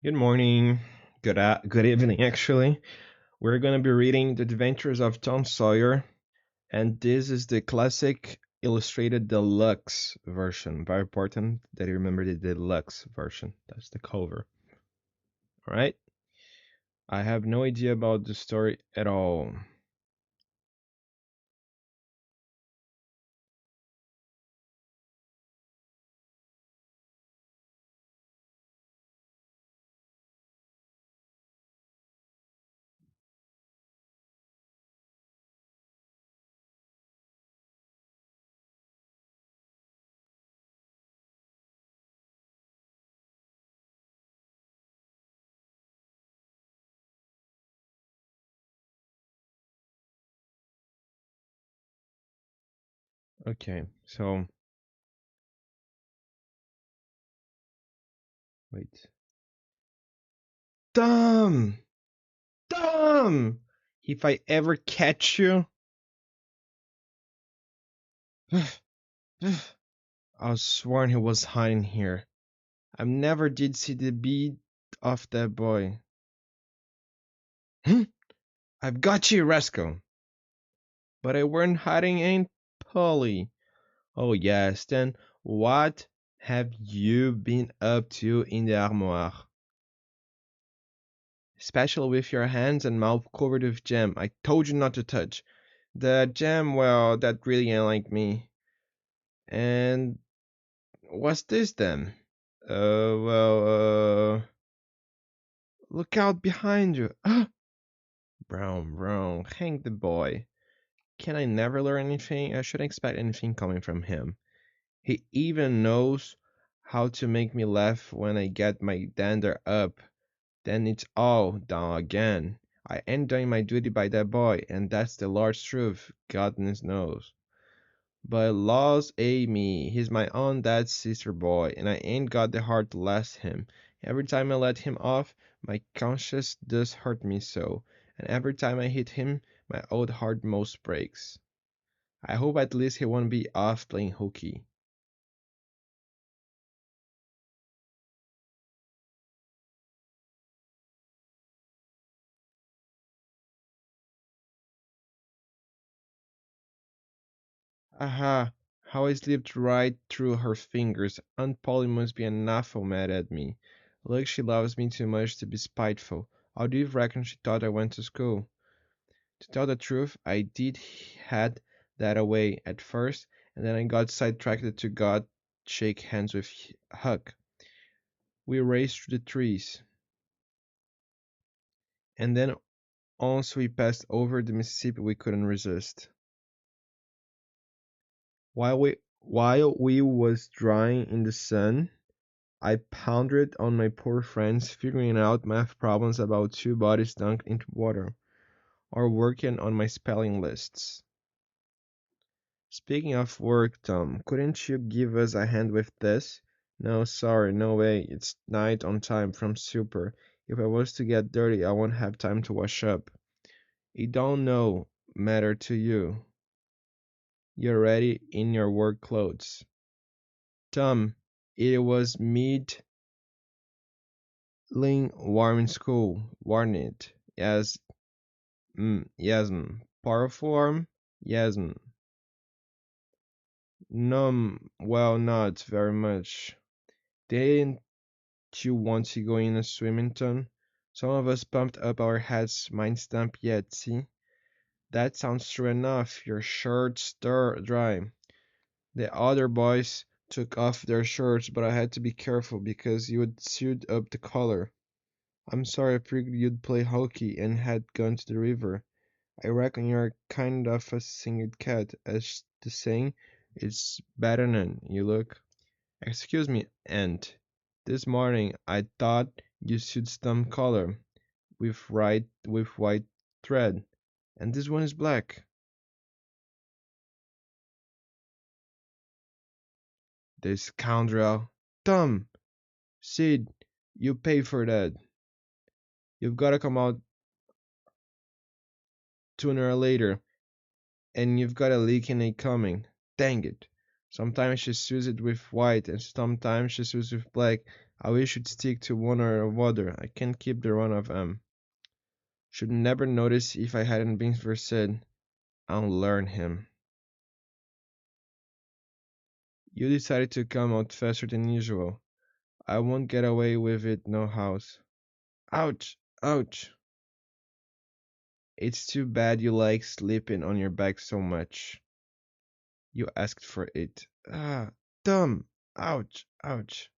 Good morning. Good evening, actually. We're going to be reading The Adventures of Tom Sawyer, and this is the classic illustrated deluxe version. Very important that you remember the deluxe version. That's the cover. All right? I have no idea about the story at all. Okay, so wait. Tom! Tom! If I ever catch you, I was sworn he was hiding here. I never did see the beat of that boy. Hmm? I've got you, Rascal. But I weren't hiding, ain't Polly? Oh yes, then what have you been up to in the armoire? Especially with your hands and mouth covered with jam. I told you not to touch. The jam, well, that really ain't like me. And what's this then? Look out behind you. Ah! Brown, brown, hang the boy. Can I never learn anything? I shouldn't expect anything coming from him. He even knows how to make me laugh when I get my dander up. Then it's all down again. I ain't doing my duty by that boy, and that's the Lord's truth, goodness knows. But laws me, he's my own dad's sister boy, and I ain't got the heart to last him. Every time I let him off, my conscience does hurt me so, and every time I hit him, my old heart most breaks. I hope at least he won't be off playing hooky. Aha! How I slipped right through her fingers. Aunt Polly must be an awful mad at me. Look, she loves me too much to be spiteful. How do you reckon she thought I went to school? To tell the truth, I did had that away at first, and then I got sidetracked to God shake hands with Huck. We raced through the trees, and then once we passed over the Mississippi, we couldn't resist. While we was drying in the sun, I pondered on my poor friends, figuring out math problems about two bodies dunked into water, or working on my spelling lists. Speaking of work, Tom, couldn't you give us a hand with this? No, sorry, no way. It's night on time from super. If I was to get dirty, I won't have time to wash up. It don't no matter to you. You're ready in your work clothes. Tom, it was mid Ling warm in school, warn it. Yes, Powerful arm? Yes, no, well, not very much. Didn't you want to go in a swimming ton? Some of us pumped up our heads, mine stamp yet, see? That sounds true enough. Your shirt's dry. The other boys took off their shirts, but I had to be careful because you would suit up the color. I'm sorry I figured you'd play hockey and had gone to the river. I reckon you're kind of a singed cat, as the saying. It's better than you look. Excuse me, Aunt. This morning I thought you should some color with white thread, and this one is black. The scoundrel. Tom, Sid, you pay for that. You've gotta come out sooner or later, and you've got a leak in it coming. Dang it. Sometimes she sews it with white, and sometimes she sews with black. I wish you'd stick to one or other. I can't keep the run of 'em. Should never notice if I hadn't been for said. I'll learn him. You decided to come out faster than usual. I won't get away with it no house. Ouch! Ouch! It's too bad you like sleeping on your back so much. You asked for it. Ah, dumb! Ouch! Ouch!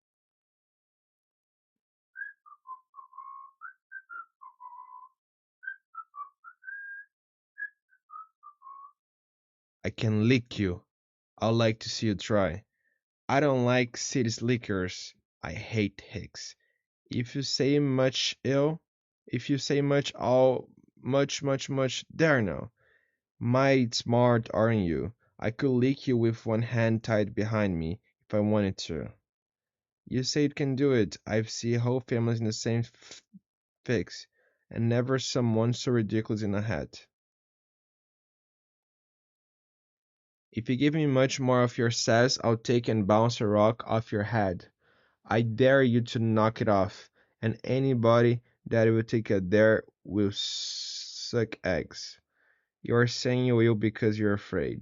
I can lick you. I'd like to see you try. I don't like city slickers. I hate hicks. If you say much ill, if you say much all much, there now. Mighty smart, aren't you? I could lick you with one hand tied behind me if I wanted to. You say you can do it. I've seen whole families in the same fix, and never someone so ridiculous in a hat. If you give me much more of your sass, I'll take and bounce a rock off your head. I dare you to knock it off, and anybody that will take a dare will suck eggs. You are saying you will because you're afraid.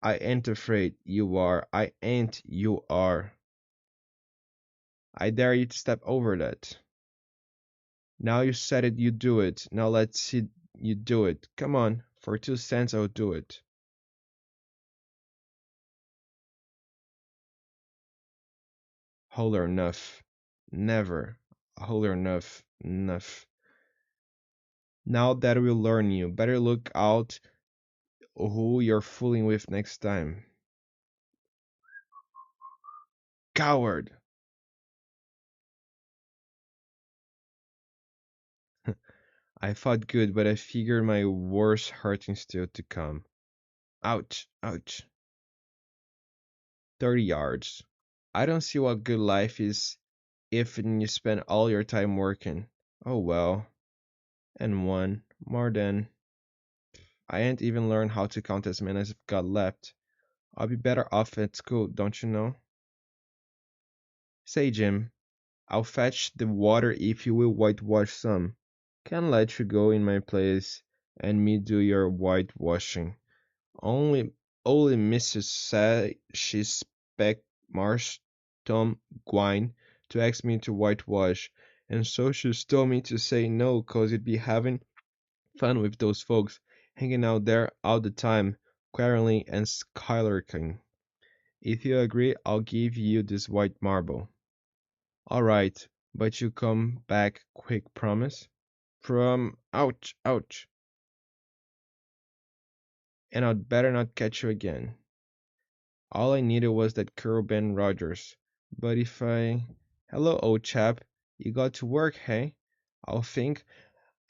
I ain't afraid. You are. I ain't. You are. I dare you to step over that. Now you said it, you do it. Now let's see you do it. Come on. For 2 cents, I'll do it. Hold her enough. Never. Hold her enough. Enough. Now that we'll learn you, better look out who you're fooling with next time. Coward! I fought good, but I figured my worst hurting still to come. Ouch, ouch. 30 yards. I don't see what good life is if you spend all your time working. Oh well. And one. More than. I ain't even learned how to count as many as I've got left. I'll be better off at school, don't you know? Say, Jim, I'll fetch the water if you will whitewash some. Can't let you go in my place and me do your whitewashing. Only only Mrs. said she expect Marsh Tom Gwine to ask me to whitewash, and so she told me to say no 'cause it'd be having fun with those folks hanging out there all the time, quarreling and skylarking. If you agree, I'll give you this white marble. All right, but you come back quick, promise? From ouch, ouch, and I'd better not catch you again. All I needed was that curl Ben Rogers. But if I... Hello, old chap. You got to work, hey? I'll think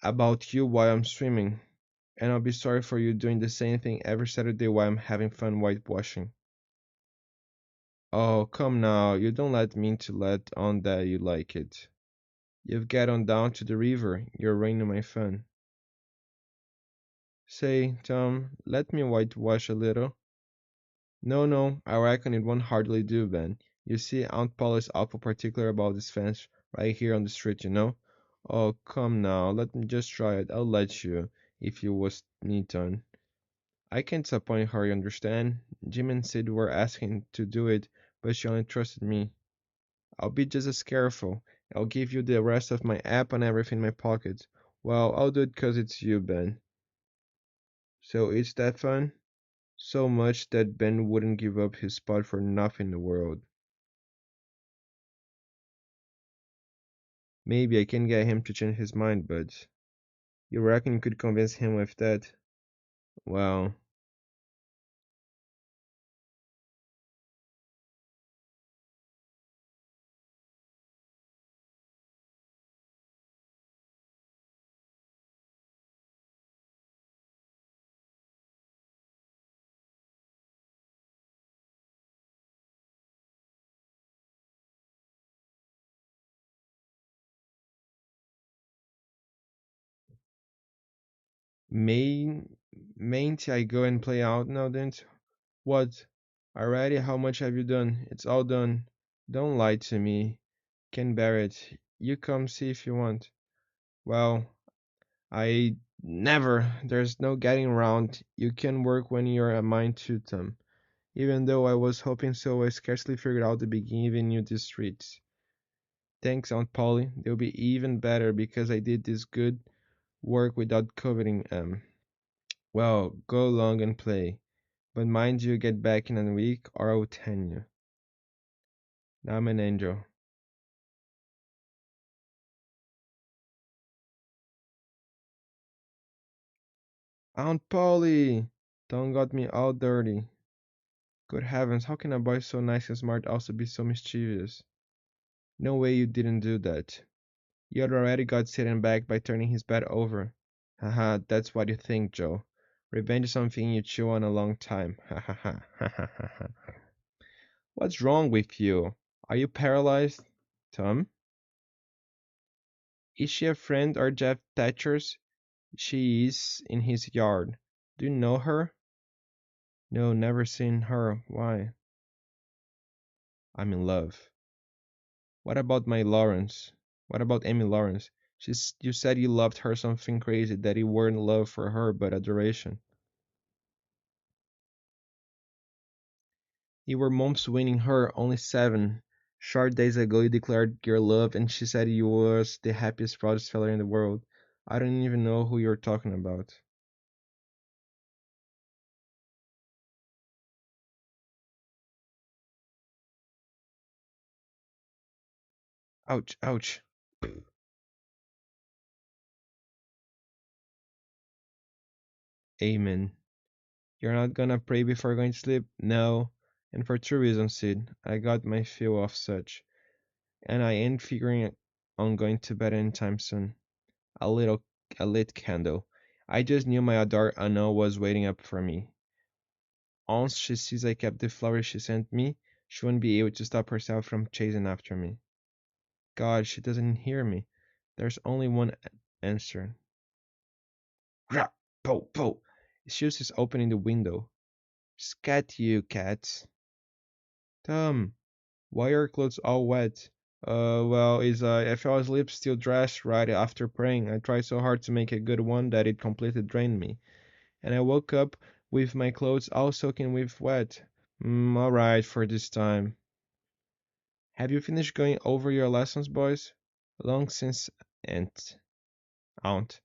about you while I'm swimming. And I'll be sorry for you doing the same thing every Saturday while I'm having fun whitewashing. Oh, come now. You don't let me to let on that you like it. You've get on down to the river. You're ruining my fun. Say, Tom, let me whitewash a little. No, no, I reckon it won't hardly do, Ben. You see, Aunt Paula's awful particular about this fence right here on the street, you know? Oh, come now, let me just try it. I'll let you, if you was me done. I can't disappoint her, you understand? Jim and Sid were asking to do it, but she only trusted me. I'll be just as careful. I'll give you the rest of my app and everything in my pocket. Well, I'll do it 'cause it's you, Ben. So it's that fun? So much that Ben wouldn't give up his spot for nothing in the world. Maybe I can get him to change his mind, but you reckon you could convince him with that? Well, may mayn't I go and play out now then? What? Already? How much have you done? It's all done. Don't lie to me. Can bear it. You come see if you want. Well, I never. There's no getting around. You can work when you're a mind to them. Even though I was hoping so, I scarcely figured out the beginning you these streets. Thanks, Aunt Polly. They'll be even better because I did this good work without coveting 'em. Well, go along and play. But mind you get back in a week or I'll tan you. Now I'm an angel. Aunt Polly! Don't got me all dirty. Good heavens, how can a boy so nice and smart also be so mischievous? No way you didn't do that. You had already got Satan back by turning his bed over. Haha, that's what you think, Joe. Revenge is something you chew on a long time. Ha ha ha ha ha ha ha. What's wrong with you? Are you paralyzed? Tom? Is she a friend or Jeff Thatcher's? She is in his yard. Do you know her? No, never seen her. Why? I'm in love. What about my Lawrence? What about Amy Lawrence? You said you loved her something crazy, that you weren't love for her, but adoration. You were months winning her, only 7. Short days ago you declared your love and she said you was the happiest proudest fella in the world. I don't even know who you're talking about. Ouch, ouch. Amen. You're not gonna pray before going to sleep? No. And for 2 reasons, Sid. I got my fill of such. And I ain't figuring on going to bed anytime soon. A little a lit candle. I just knew my adored Anna was waiting up for me. Once she sees I kept the flowers she sent me, she won't be able to stop herself from chasing after me. God, she doesn't hear me. There's only one answer. Rah! Po! Po! She is opening the window. Scat you, cats. Tom, why are your clothes all wet? Well, I fell asleep still dressed right after praying. I tried so hard to make a good one that it completely drained me. And I woke up with my clothes all soaking with wet. Alright for this time. Have you finished going over your lessons, boys? Long since, aunt. Aunt.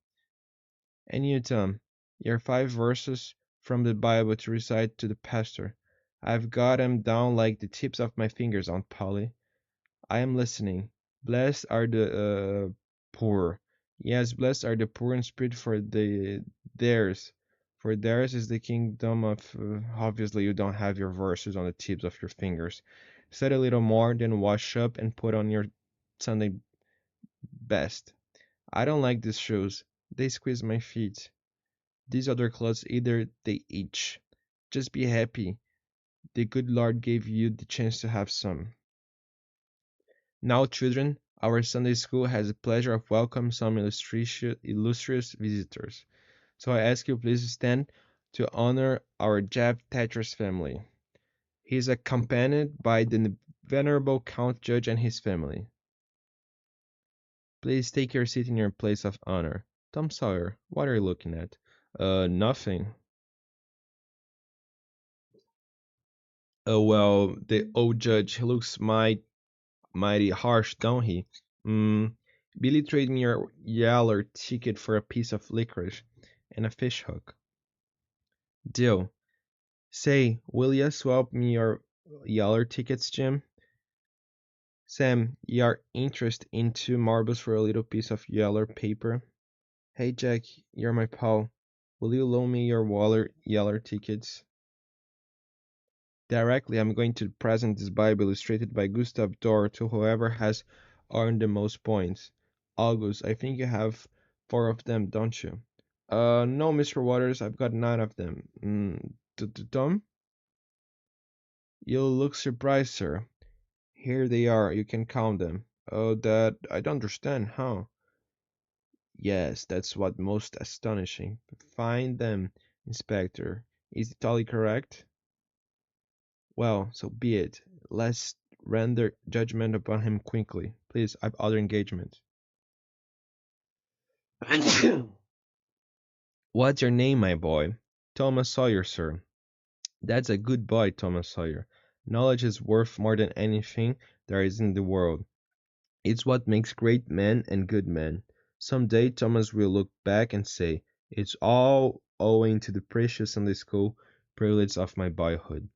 And you, Tom, your 5 verses from the Bible to recite to the pastor. I've got 'em down like the tips of my fingers, Aunt Polly. I am listening. Blessed are the poor. Yes, blessed are the poor in spirit, for theirs. For theirs is the kingdom of. Obviously, you don't have your verses on the tips of your fingers. Said a little more, then wash up and put on your Sunday best. I don't like these shoes. They squeeze my feet. These other clothes either they itch. Just be happy. The good Lord gave you the chance to have some. Now, children, our Sunday school has the pleasure of welcoming some illustrious visitors. So I ask you please stand to honor our Jeff Thatcher's family. He is accompanied by the venerable Count Judge and his family. Please take your seat in your place of honor. Tom Sawyer, what are you looking at? Nothing. Oh well, the old judge looks mighty harsh, don't he? Mm, Billy trade me your yaller ticket for a piece of licorice and a fish hook. Deal. Say, will ya swap me your yaller tickets, Jim? Sam, you're interested in 2 marbles for a little piece of yaller paper? Hey Jack, you're my pal. Will you loan me your yaller tickets? Directly, I'm going to present this Bible illustrated by Gustav Dorr to whoever has earned the most points. August, I think you have 4 of them, don't you? No, Mr. Waters, I've got 9 of them. Tom? You'll look surprised, sir. Here they are, you can count them. Oh, that I don't understand, how? Yes, that's what most astonishing. Find them, Inspector. Is it totally correct? Well, so be it. Let's render judgment upon him quickly. Please, I've other engagements. What's your name, my boy? Thomas Sawyer, sir. That's a good boy, Thomas Sawyer. Knowledge is worth more than anything there is in the world. It's what makes great men and good men. Some day Thomas will look back and say, it's all owing to the precious Sunday school privilege of my boyhood.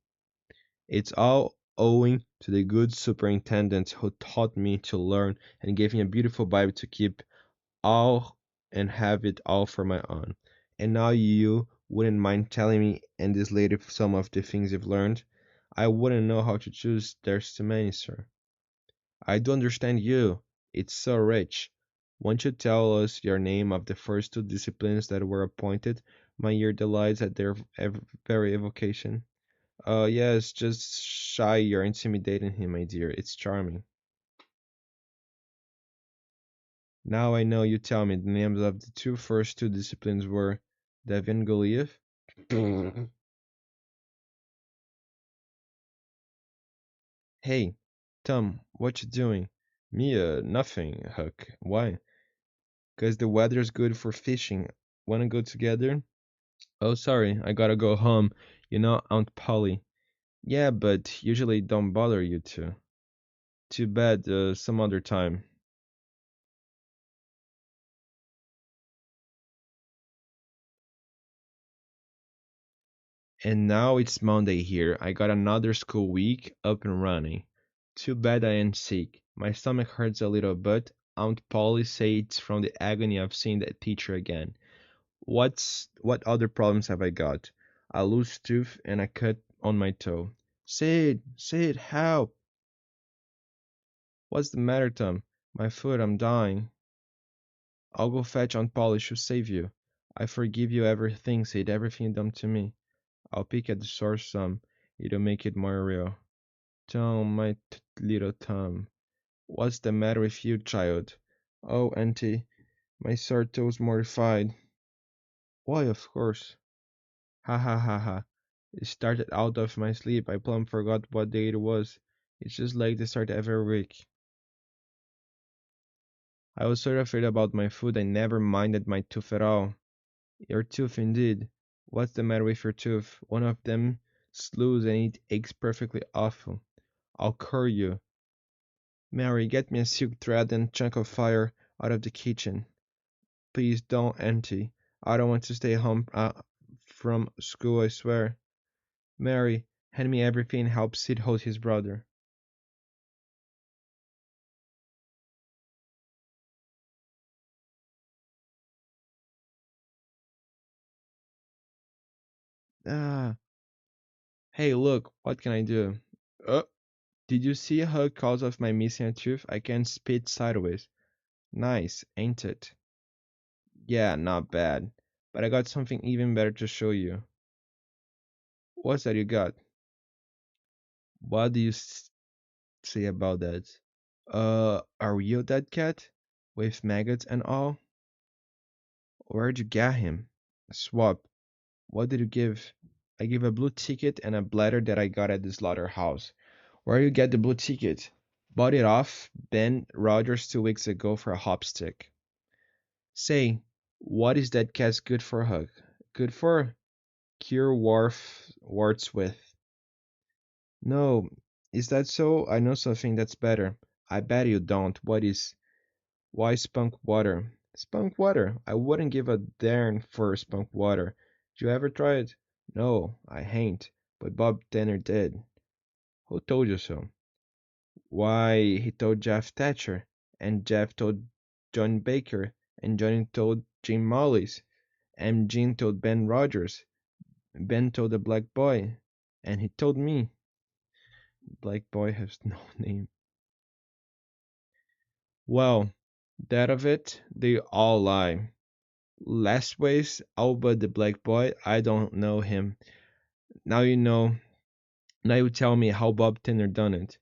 It's all owing to the good superintendent who taught me to learn and gave me a beautiful Bible to keep all and have it all for my own. And now you wouldn't mind telling me and this lady some of the things you've learned? I wouldn't know how to choose. There's too many, sir. I do understand you. It's so rich. Won't you tell us your name of the first two disciplines that were appointed? My ear delights at their very evocation. Yes, just shy. You're intimidating him, my dear. It's charming. Now I know you tell me the names of the two first two disciplines were David and Goliath. Hey, Tom, what you doing? Me, nothing, Huck. Why? 'Cause the weather's good for fishing. Wanna go together? Oh, sorry, I gotta go home. You know, Aunt Polly. Yeah, but usually don't bother you two. Too bad, some other time. And now it's Monday here. I got another school week up and running. Too bad I ain't sick. My stomach hurts a little, but Aunt Polly say it's from the agony of seeing that teacher again. What other problems have I got? A loose tooth and a cut on my toe. Sid, help! What's the matter, Tom? My foot, I'm dying. I'll go fetch Aunt Polly, she'll save you. I forgive you everything, Sid, everything done to me. I'll pick at the source some. It'll make it more real. Tom, my little Tom. What's the matter with you, child? Oh, auntie, my sore toe's mortified. Why, of course. Ha ha ha ha. It started out of my sleep. I plumb forgot what day it was. It's just like the start every week. I was so afraid about my foot I never minded my tooth at all. Your tooth indeed. What's the matter with your tooth? One of them loose and it aches perfectly awful. I'll cure you. Mary, get me a silk thread and chunk of fire out of the kitchen. Please don't, auntie. I don't want to stay home from school, I swear. Mary, hand me everything and help Sid hold his brother. Ah, hey, look, what can I do? Oh, did you see how cause of my missing a tooth? I can spit sideways. Nice, ain't it? Yeah, not bad. But I got something even better to show you. What's that you got? What do you say about that? Are you that cat? With maggots and all? Where'd you get him? Swap. What did you give? I give a blue ticket and a bladder that I got at the slaughterhouse. Where you get the blue ticket? Bought it off Ben Rogers 2 weeks ago for a hopstick. Say, what is that cat's good for, Hug? Good for? Cure warts with. No, is that so? I know something that's better. I bet you don't. What is? Why spunk water? Spunk water? I wouldn't give a darn for spunk water. Did you ever try it? No, I hain't. But Bob Tanner did. Who told you so? Why, he told Jeff Thatcher, and Jeff told John Baker, and Johnny told Jim Mollis, and Jim told Ben Rogers, Ben told the black boy, and he told me. Black boy has no name. Well, that of it, they all lie. Lastways, all but the black boy, I don't know him. Now you know. Now you tell me how Bob Tanner done it.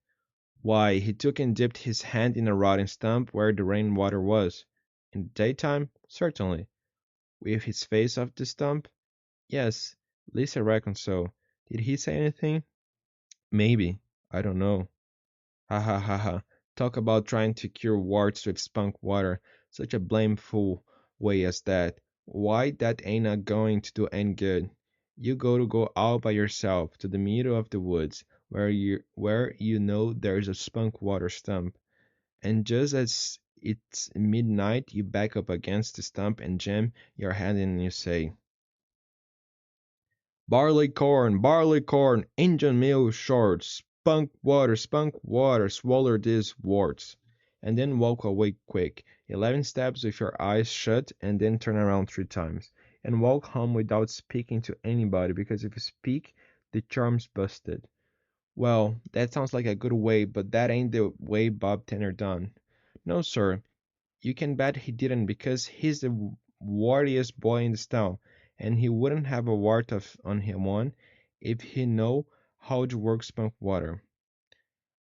Why, he took and dipped his hand in a rotten stump where the rainwater was. In the daytime? Certainly. With his face off the stump? Yes, at least I reckon so. Did he say anything? Maybe. I don't know. Ha ha ha ha. Talk about trying to cure warts with spunk water. Such a blameful way as that. Why that ain't a going to do any good. You go out by yourself to the middle of the woods where you know there's a spunk water stump. And just as it's midnight you back up against the stump and jam your hand in and you say, barley corn, Indian meal short, spunk water, swallow these words. And then walk away quick, 11 steps with your eyes shut, and then turn around 3 times. And walk home without speaking to anybody, because if you speak, the charm's busted. Well, that sounds like a good way, but that ain't the way Bob Tanner done. No, sir, you can bet he didn't because he's the wartiest boy in the town, and he wouldn't have a wart on him one if he know how to work spunk water.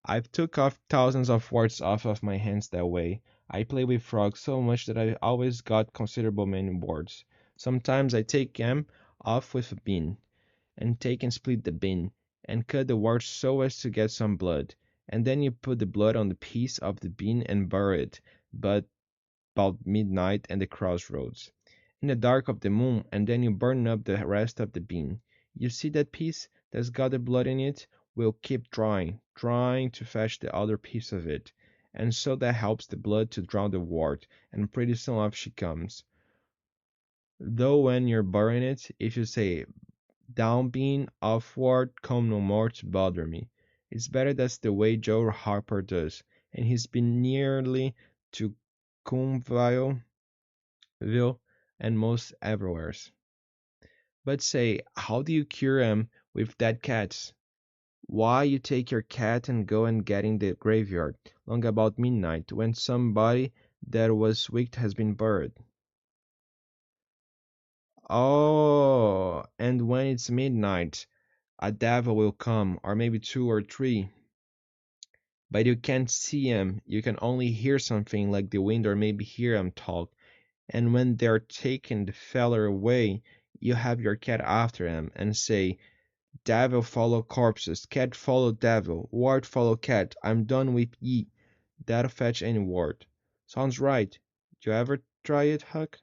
I've took off thousands of warts off of my hands that way. I play with frogs so much that I always got considerable many warts. Sometimes I take 'em off with a bean, and take and split the bean, and cut the wart so as to get some blood, and then you put the blood on the piece of the bean and bury it. But 'bout midnight and the crossroads, in the dark of the moon, and then you burn up the rest of the bean. You see that piece that's got the blood in it will keep drying to fetch the other piece of it, and so that helps the blood to drown the wart, and pretty soon off she comes. Though when you're burying it, if you say, down bean, off wart, come no more to bother me, it's better that's the way Joe Harper does, and he's been nearly to Coomville Ville, and most everywheres. But say, how do you cure 'em with dead cats? Why, you take your cat and go and get in the graveyard, long about midnight, when somebody that was wicked has been buried. Oh, and when it's midnight, a devil will come, or maybe two or three. But you can't see 'em, you can only hear something like the wind or maybe hear 'em talk. And when they're taking the feller away, you have your cat after 'em, and say, devil follow corpses, cat follow devil, ward follow cat, I'm done with ye. That'll fetch any word. Sounds right. You ever try it, Huck?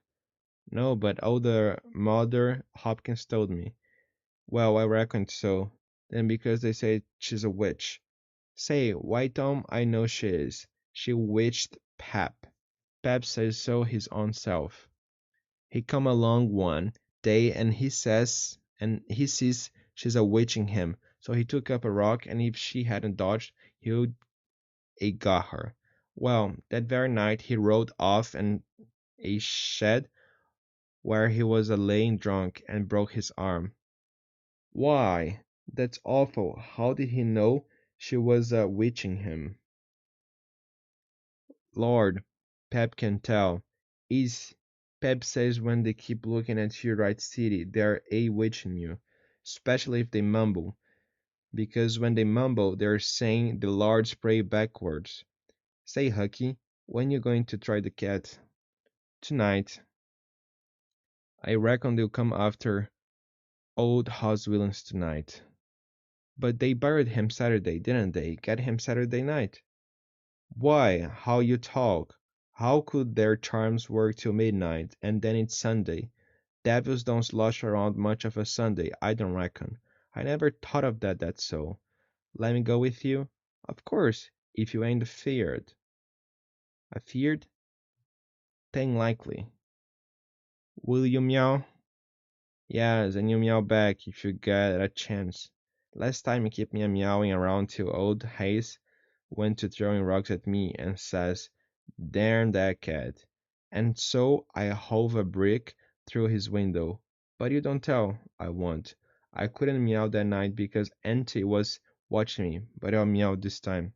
No, but older Mother Hopkins told me. Well, I reckoned so. Then because they say she's a witch. Say, why Tom, I know she is. She witched Pap. Pap says so his own self. He come along one day and he sees she's a witching him, so he took up a rock and if she hadn't dodged, he'd a got her. Well, that very night he rode off in a shed where he was a laying drunk and broke his arm. Why, that's awful. How did he know she was a witching him? Lord, Pep can tell. Is Pep says when they keep looking at you right city, they're a witching you, especially if they mumble, because when they mumble, they're saying the Lord's Prayer backwards. Say, Hucky, when you going to try the cat? Tonight. I reckon they'll come after old Hoss Williams tonight. But they buried him Saturday, didn't they? Get him Saturday night. Why, how you talk! How could their charms work till midnight, and then it's Sunday? Devils don't slosh around much of a Sunday, I don't reckon. I never thought of that, that's so. Let me go with you? Of course, if you ain't afeard. Afeard? T'ain't likely. Will you meow? Yes, and you meow back if you get a chance. Last time you kept me meowing around till old Hayes went to throwing rocks at me and says, "Darn that cat." And so I hove a brick through his window. But you don't tell, I won't. I couldn't meow that night because Auntie was watching me, but I'll meow this time.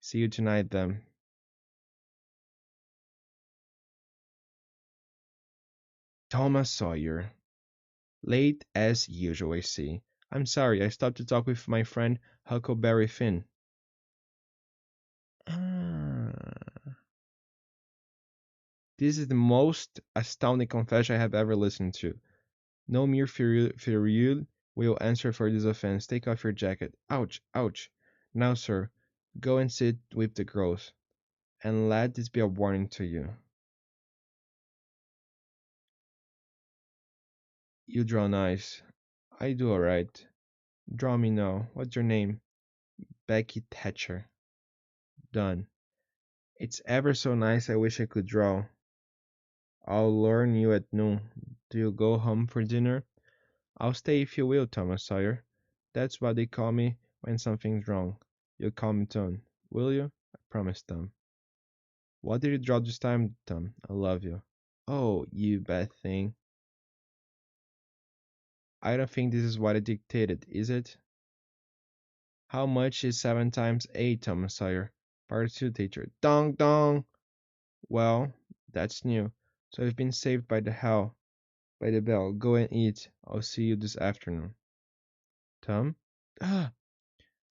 See you tonight, then. Thomas Sawyer. Late as usual, I see. I'm sorry, I stopped to talk with my friend Huckleberry Finn. Ah. This is the most astounding confession I have ever listened to. No mere Furiel will answer for this offense. Take off your jacket. Ouch, ouch. Now, sir, Go and sit with the girls, and let this be a warning to you. You draw nice. I do alright. Draw me now. What's your name? Becky Thatcher. Done. It's ever so nice. I wish I could draw. I'll learn you at noon. Do you go home for dinner? I'll stay if you will, Thomas Sawyer. That's what they call me when something's wrong. You'll call me Tom, will you? I promise, Tom. What did you draw this time, Tom? I love you. Oh, you bad thing. I don't think this is what I dictated, is it? How much is 7 times 8, Thomas Sawyer? Part 2, teacher. Dong dong! Well, that's new. So I've been saved by the bell. Go and eat. I'll see you this afternoon. Tom? Ah,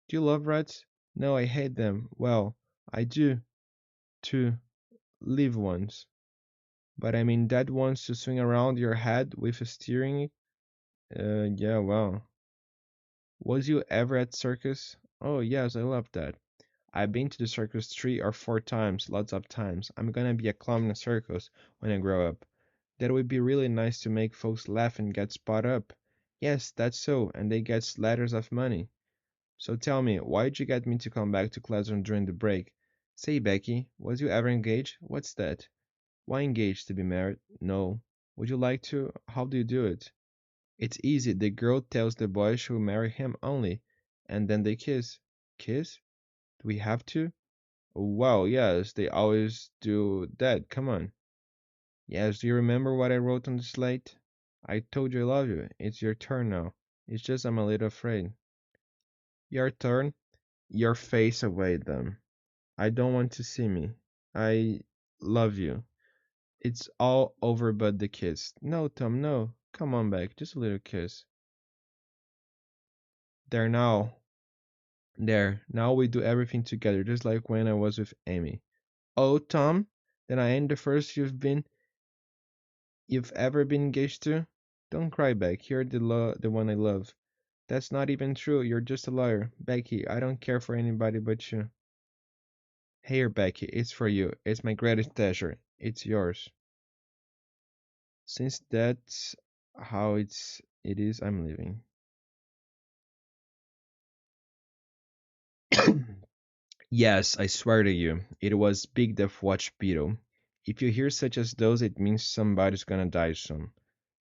do you love rats? No, I hate them. Well, I do, too. Live ones. But I mean dead ones to swing around your head with a steering. Yeah, well. Was you ever at circus? Oh, yes, I love that. I've been to the circus 3 or 4 times, lots of times. I'm gonna be a clown in a circus when I grow up. That would be really nice to make folks laugh and get spot up. Yes, that's so, and they get slathers of money. So tell me, why'd you get me to come back to classroom during the break? Say, Becky, was you ever engaged? What's that? Why engaged to be married? No. Would you like to? How do you do it? It's easy. The girl tells the boy she'll marry him only, and then they kiss. Kiss? Do we have to? Well, yes, they always do that. Come on. Yes, do you remember what I wrote on the slate? I told you I love you. It's your turn now. It's just I'm a little afraid. Your turn? Your face away, then. I don't want to see me. I love you. It's all over but the kiss. No, Tom, no. Come on back. Just a little kiss. There now. There. Now we do everything together, just like when I was with Amy. Oh, Tom? Then I ain't the first you've ever been engaged to? Don't cry, Beck. You're the one I love. That's not even true. You're just a liar. Becky, I don't care for anybody but you. Here, Becky, it's for you. It's my greatest pleasure. It's yours. Since that's how it is, I'm leaving. Yes, I swear to you, it was Big Death Watch Beetle. If you hear such as those, it means somebody's gonna die soon.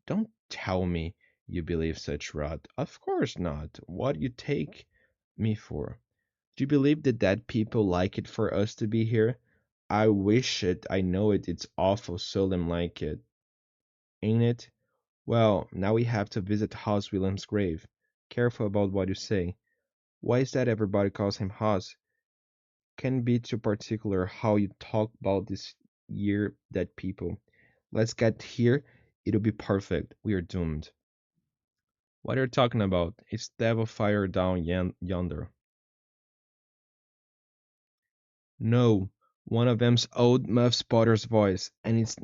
Don't tell me you believe such rot. Of course not. What you take me for? Do you believe the dead people like it for us to be here? I wish it. I know it. It's awful seldom like it. Ain't it? Well, now we have to visit Hoss William's grave. Careful about what you say. Why is that everybody calls him Hoss? Can be too particular how you talk about this year dead people. Let's get here. It'll be perfect. We are doomed. What are you talking about? It's devil fire down yonder. No, one of them's old Muff Spotter's voice, and it's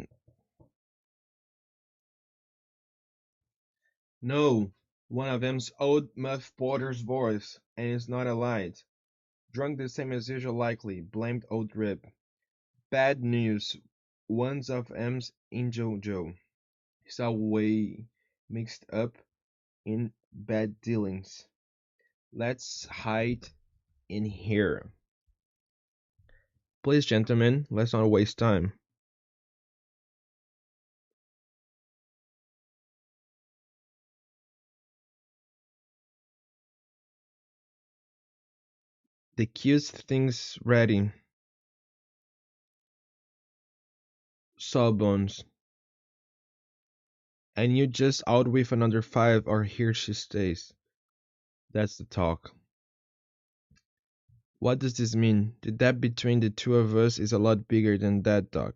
no, one of them's old Muff Potter's voice, and it's not a light. Drunk the same as usual likely, blamed old Rip. Bad news, one's of M's Angel Joe. He's all way mixed up in bad dealings. Let's hide in here. Please, gentlemen, let's not waste time. The accused thing's ready. Sawbones. And you just out with another 5 or here she stays. That's the talk. What does this mean? The debt between the two of us is a lot bigger than that, Doc.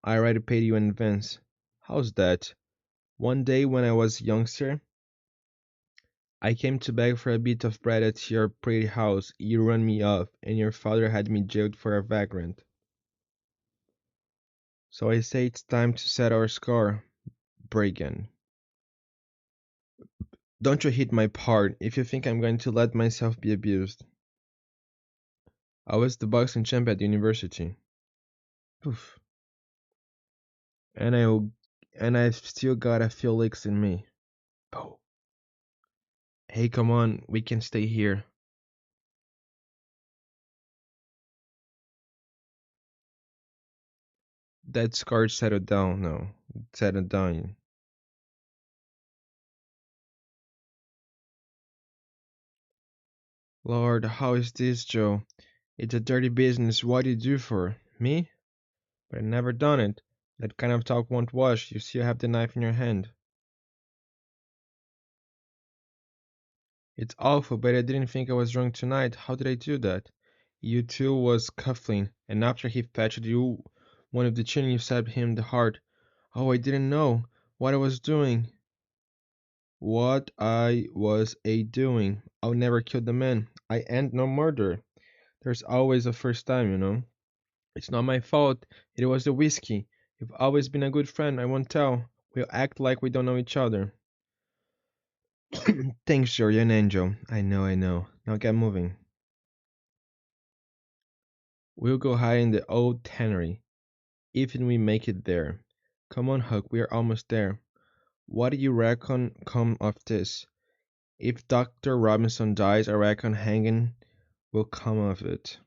I already paid you in advance. How's that? One day when I was youngster, I came to beg for a bit of bread at your pretty house. You run me off, and your father had me jailed for a vagrant. So I say it's time to set our score, brigand. Don't you hit my part if you think I'm going to let myself be abused. I was the boxing champ at the university. Oof. And I've still got a few licks in me. Oh. Hey, come on, we can stay here. That scar settled down now. Settled down. Lord, how is this, Joe? It's a dirty business. What do you do for? Me? But I never done it. That kind of talk won't wash. You still have the knife in your hand. It's awful, but I didn't think I was drunk tonight. How did I do that? You too was cuffling, and after he patched you one of the chin, you stabbed him the heart. Oh, I didn't know what I was doing. What I was a doing. I'll never kill the man. I ain't no murderer. There's always a first time, you know. It's not my fault. It was the whiskey. You've always been a good friend. I won't tell. We'll act like we don't know each other. Thanks, you're an angel. I know, I know. Now get moving. We'll go hide in the old tannery, if we make it there. Come on, Huck, we're almost there. What do you reckon come of this? If Dr. Robinson dies, I reckon hanging will come of it.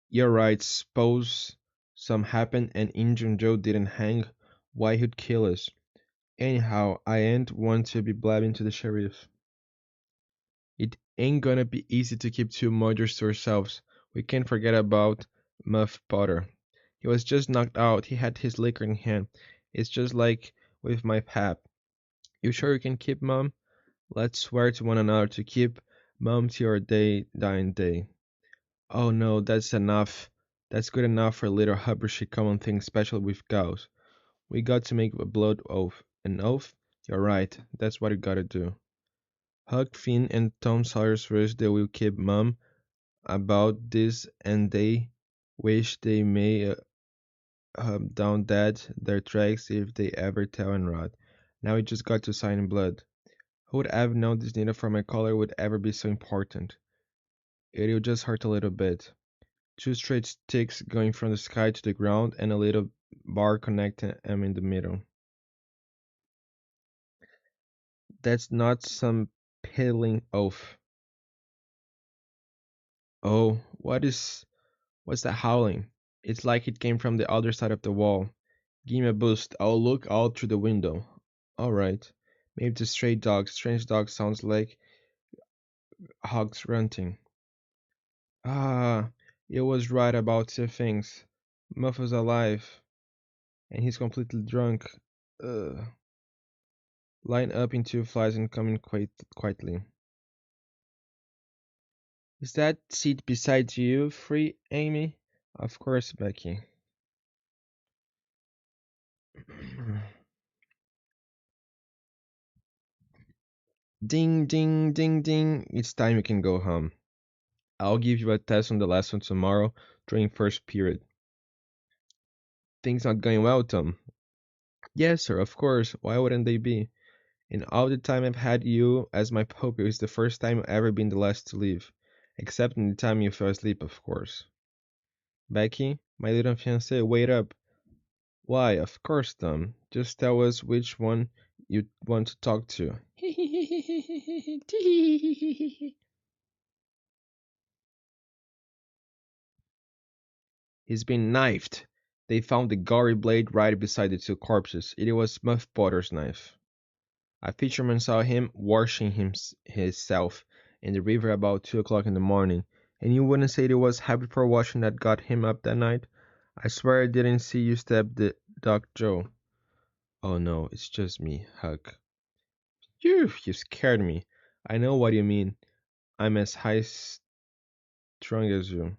You're right, suppose some happened and Injun Joe didn't hang, why he'd kill us. Anyhow, I ain't want to be blabbing to the sheriff. It ain't gonna be easy to keep two murders to ourselves. We can't forget about Muff Potter. He was just knocked out. He had his liquor in hand. It's just like with my pap. You sure you can keep Mum? Let's swear to one another to keep Mum to your dying day. Oh no, that's enough. That's good enough for a little hubrishy common thing, especially with cows. We got to make a blood oath. An oath? You're right. That's what you gotta do. Huck Finn and Tom Sawyer swears they will keep mum about this and they wish they may down dead their tracks if they ever tell and rot. Now we just got to sign in blood. Who would have known this needle for my collar would ever be so important? It'll just hurt a little bit. Two straight sticks going from the sky to the ground and a little bar connecting them in the middle. That's not some piddling oath. Oh, what's that howling? It's like it came from the other side of the wall. Give me a boost. I'll look out through the window. All right. Maybe it's a stray dog. Strange dog sounds like hogs grunting. Ah, it was right about two things. Muff is alive, and he's completely drunk. Ugh. Line up in two flies and come in quietly. Is that seat beside you free, Amy? Of course, Becky. Ding, ding, ding, ding. It's time you can go home. I'll give you a test on the lesson tomorrow during first period. Things not going well, Tom? Yes, sir, of course. Why wouldn't they be? In all the time I've had you as my pupil, it's the first time you've ever been the last to leave. Except in the time you fell asleep, of course. Becky, my little fiancée, wait up. Why, of course, Tom. Just tell us which one you want to talk to. He's been knifed. They found the gory blade right beside the two corpses. It was Muff Potter's knife. A fisherman saw him washing himself in the river about 2 o'clock in the morning, and you wouldn't say it was habit for washing that got him up that night? I swear I didn't see you stab the Doc Joe. Oh no, it's just me, Huck. You scared me. I know what you mean. I'm as high strung as you.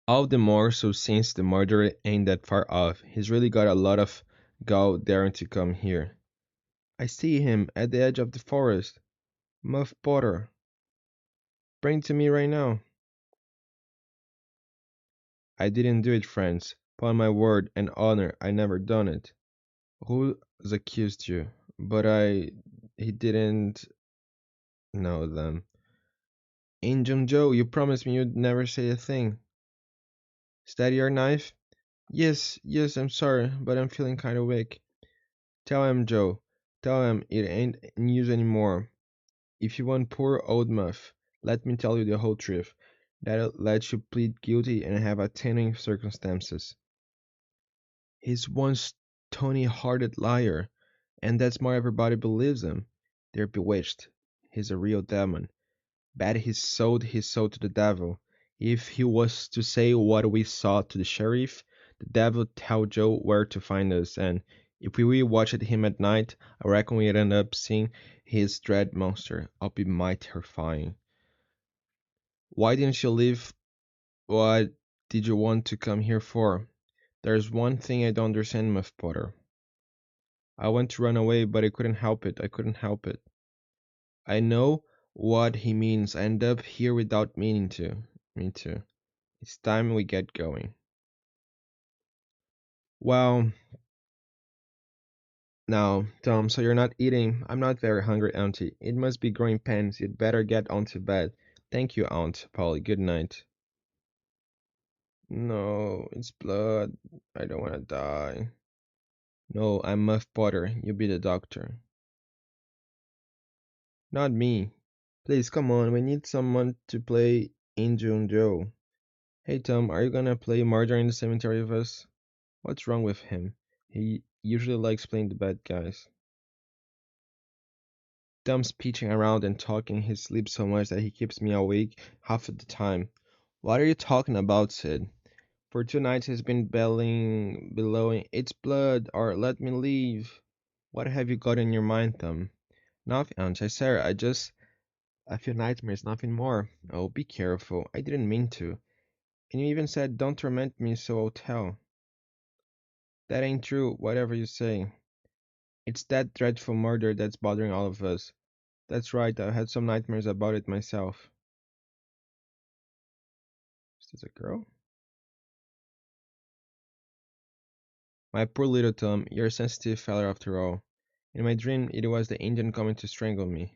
All the more so since the murderer ain't that far off. He's really got a lot of gall daring to come here. I see him at the edge of the forest. Muff Potter. Bring to me right now. I didn't do it, friends. Upon my word and honor, I never done it. Who's accused you? But he didn't. No, them. Injun Joe, you promised me you'd never say a thing. Is that your knife? Yes, yes, I'm sorry, but I'm feeling kinda weak. Tell him, Joe. Tell him it ain't in use anymore. If you want poor old Muff, let me tell you the whole truth. That'll let you plead guilty and have attending circumstances. He's one stony-hearted liar, and that's more everybody believes him. They're bewitched. He's a real demon. Bet he sold his soul to the devil. If he was to say what we saw to the sheriff, the devil tell Joe where to find us, and if we watched him at night, I reckon we'd end up seeing his dread monster. I'll be mighty terrifying. Why didn't you leave? What did you want to come here for? There's one thing I don't understand, Muff Potter. I want to run away, but I couldn't help it. I couldn't help it. I know what he means. I end up here without meaning to. Me too. It's time we get going. Well, now, Tom, so you're not eating. I'm not very hungry, Auntie. It must be growing pains. You'd better get on to bed. Thank you, Aunt Polly. Good night. No, it's blood. I don't want to die. No, I'm Muff Potter. You be the doctor. Not me. Please, come on. We need someone to play Injun Joe. Hey, Tom, are you gonna play Murder in the Cemetery with us? What's wrong with him? He usually likes playing the bad guys. Tom's pitching around and talking his sleep so much that he keeps me awake half of the time. What are you talking about, Sid? For 2 nights he's been bellowing, it's blood, or let me leave. What have you got in your mind, Tom? Nothing, Aunt. I swear, I feel nightmares, nothing more. Oh, be careful. I didn't mean to. And you even said don't torment me, so I'll tell. That ain't true, whatever you say. It's that dreadful murder that's bothering all of us. That's right, I've had some nightmares about it myself. Is this a girl? My poor little Tom, you're a sensitive feller after all. In my dream, it was the Indian coming to strangle me.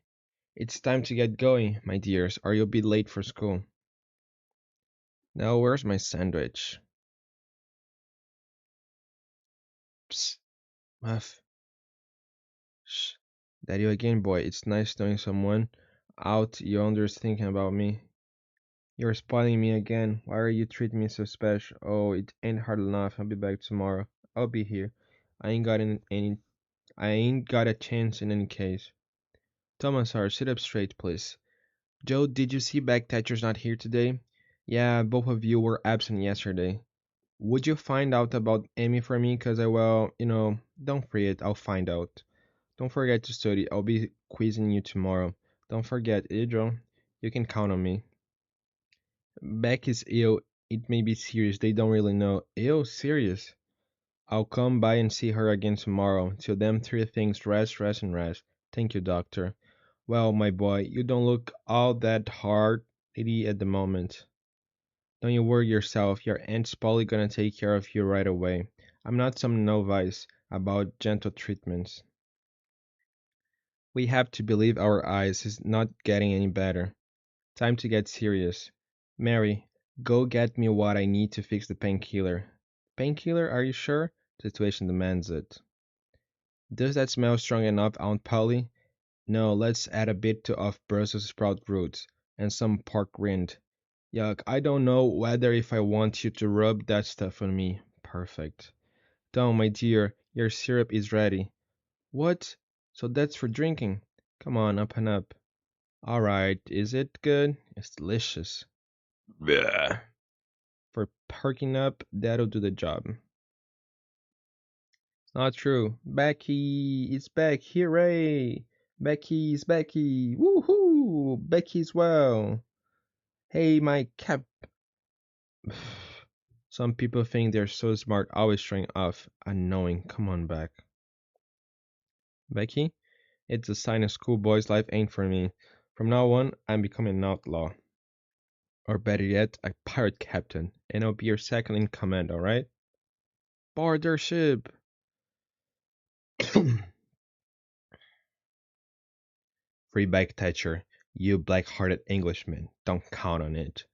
It's time to get going, my dears, or you'll be late for school. Now, where's my sandwich? Psst, Muff. Shh. That you again, boy. It's nice knowing someone out yonder's thinking about me. You're spoiling me again. Why are you treating me so special? Oh, it ain't hard enough. I'll be back tomorrow. I'll be here. I ain't got any. I ain't got a chance in any case. Thomas R, sit up straight, please. Joe, did you see back Thatcher's not here today? Yeah, both of you were absent yesterday. Would you find out about Amy for me? Cause don't fret, I'll find out. Don't forget to study. I'll be quizzing you tomorrow. Don't forget, Joe. You can count on me. Beck is ill. It may be serious. They don't really know. Ill? Serious? I'll come by and see her again tomorrow. Till them three things rest, rest, and rest. Thank you, doctor. Well, my boy, you don't look all that hard at the moment. Don't you worry yourself. Your aunt's probably gonna take care of you right away. I'm not some novice about gentle treatments. We have to believe our eyes. He's not getting any better. Time to get serious. Mary, go get me what I need to fix the painkiller. Painkiller, are you sure? The situation demands it. Does that smell strong enough, Aunt Polly? No, let's add a bit of Brussels sprout roots and some pork rind. Yuck, I don't know whether if I want you to rub that stuff on me. Perfect. Tom, my dear, your syrup is ready. What? So that's for drinking. Come on, up and up. All right, is it good? It's delicious. Bleh. For perking up, that'll do the job. Not true. Becky, it's back. Hooray! Becky's Becky. Woohoo! Becky's well. Hey, my cap. Some people think they're so smart, always showing off. Annoying. Come on back. Becky, it's a sign a schoolboy's life ain't for me. From now on, I'm becoming an outlaw. Or better yet, a pirate captain. And I'll be your second in command, alright? Board their ship! Free back Thatcher. You black-hearted Englishman, don't count on it.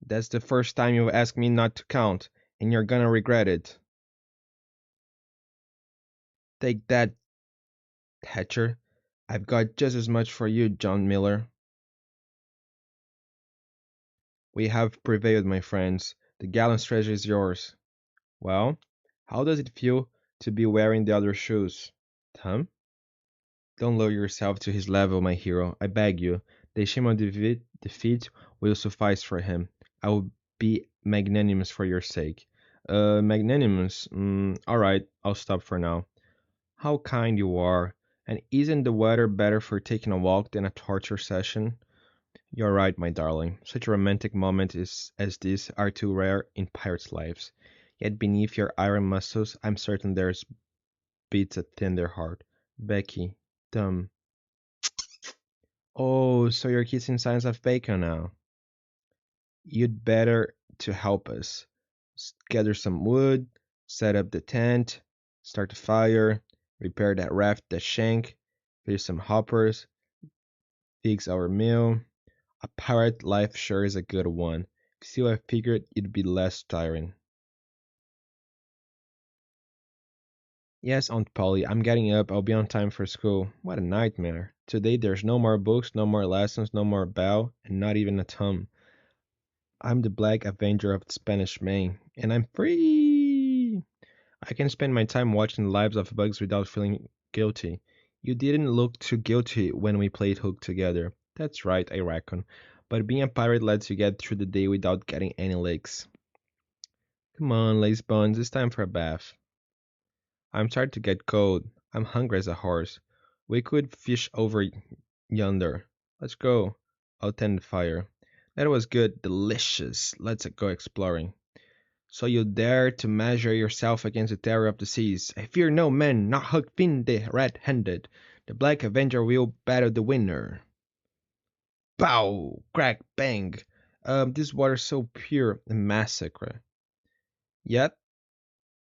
That's the first time you've asked me not to count, and you're gonna regret it. Take that, Hatcher. I've got just as much for you, John Miller. We have prevailed, my friends. The gallant treasure is yours. Well, how does it feel to be wearing the other shoes? Tom? Don't lower yourself to his level, my hero. I beg you. The shame of defeat will suffice for him. I will be magnanimous for your sake. Magnanimous? Alright, I'll stop for now. How kind you are. And isn't the weather better for taking a walk than a torture session? You're right, my darling. Such a romantic moment as this are too rare in pirates' lives. Yet beneath your iron muscles, I'm certain there's beats a tender heart. Becky, Tom. Oh, so you're kissing signs of bacon now. You'd better to help us. Gather some wood, set up the tent, start the fire, repair that raft, that shank, fish some hoppers, fix our meal. A pirate life sure is a good one. Still, I figured it'd be less tiring. Yes, Aunt Polly, I'm getting up. I'll be on time for school. What a nightmare. Today there's no more books, no more lessons, no more bell, and not even a Tom. I'm the Black Avenger of the Spanish Main, and I'm free! I can spend my time watching the lives of bugs without feeling guilty. You didn't look too guilty when we played Hook together. That's right, I reckon. But being a pirate lets you get through the day without getting any licks. Come on, lace buns, it's time for a bath. I'm starting to get cold. I'm hungry as a horse. We could fish over yonder. Let's go. I'll tend the fire. That was good, delicious. Let's go exploring. So you dare to measure yourself against the terror of the seas. I fear no man, not Huck Finn the red-handed. The Black Avenger will battle the winner. Pow! Crack! Bang! This water's so pure, a massacre. Yet,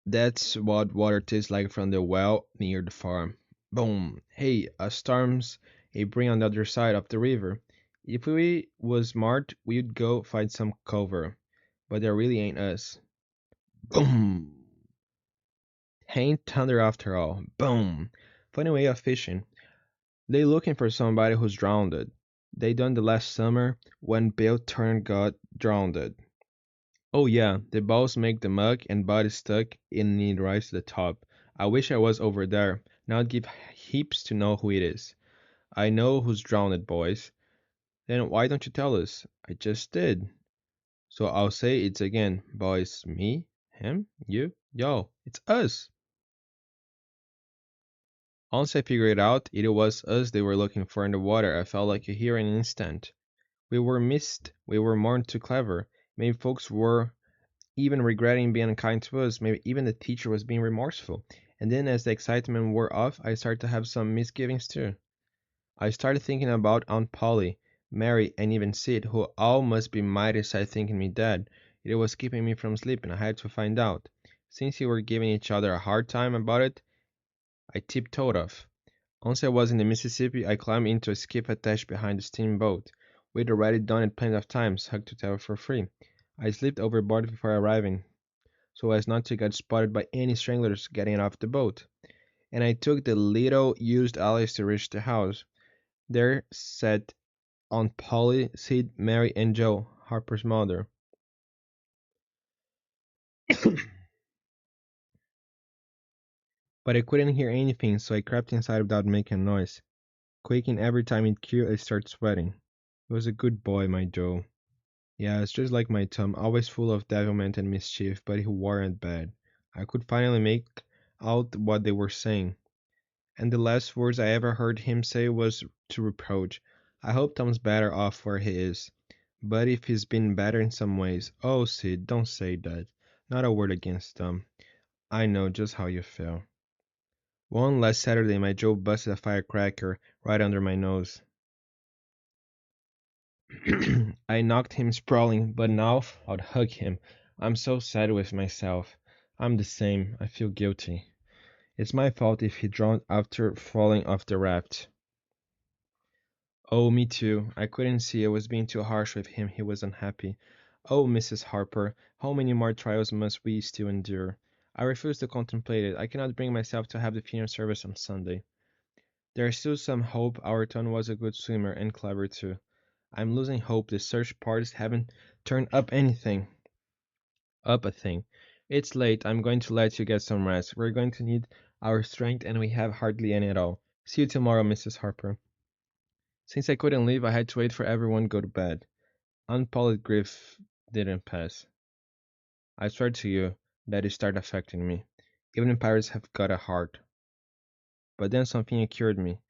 that's what water tastes like from the well near the farm. Boom! Hey, a storm's a bring on the other side of the river. If we was smart, we'd go find some cover. But there really ain't us. Boom! Ain't thunder after all. Boom! Funny way of fishing. They looking for somebody who's drowned. They done the last summer when Bill Turner got drowned. Oh yeah, the balls make the mug and body stuck and it rise to the top. I wish I was over there. Now I'd give heaps to know who it is. I know who's drowned, boys. Then why don't you tell us? I just did. So I'll say it again, boys. Me, him, you, yo. It's us. Once I figured it out, it was us they were looking for in the water. I felt like a hero in an instant. We were missed. We were more too clever. Maybe folks were even regretting being unkind to us. Maybe even the teacher was being remorseful. And then as the excitement wore off, I started to have some misgivings too. I started thinking about Aunt Polly, Mary, and even Sid, who all must be mighty sad thinking me dead. It was keeping me from sleeping. I had to find out. Since we were giving each other a hard time about it, I tiptoed off. Once I was in the Mississippi, I climbed into a skiff attached behind the steamboat. We'd already done it plenty of times, hugged to tell for free. I slipped overboard before arriving, so as not to get spotted by any stranglers getting off the boat. And I took the little used Alice to reach the house. There sat Aunt Polly, Sid, Mary, and Joe, Harper's mother. But I couldn't hear anything, so I crept inside without making a noise, quaking every time it cleared I started sweating. He was a good boy, my Joe. Yeah, it's just like my Tom, always full of devilment and mischief, but he weren't bad. I could finally make out what they were saying, and the last words I ever heard him say was to reproach. I hope Tom's better off where he is. But if he's been better in some ways, oh Sid, don't say that. Not a word against Tom. I know just how you feel. One last Saturday, my Joe busted a firecracker right under my nose. I knocked him sprawling, but now I'd hug him. I'm so sad with myself. I'm the same. I feel guilty. It's my fault if he drowned after falling off the raft. Oh, me too. I couldn't see I was being too harsh with him. He was unhappy. Oh, Mrs. Harper, how many more trials must we still endure? I refuse to contemplate it. I cannot bring myself to have the funeral service on Sunday. There is still some hope. Our Ton was a good swimmer and clever too. I'm losing hope. The search parties haven't turned up a thing. It's late. I'm going to let you get some rest. We're going to need our strength, and we have hardly any at all. See you tomorrow, Mrs. Harper. Since I couldn't leave, I had to wait for everyone to go to bed. Unpolished grief didn't pass. I swear to you that it started affecting me. Even pirates have got a heart. But then something occurred me.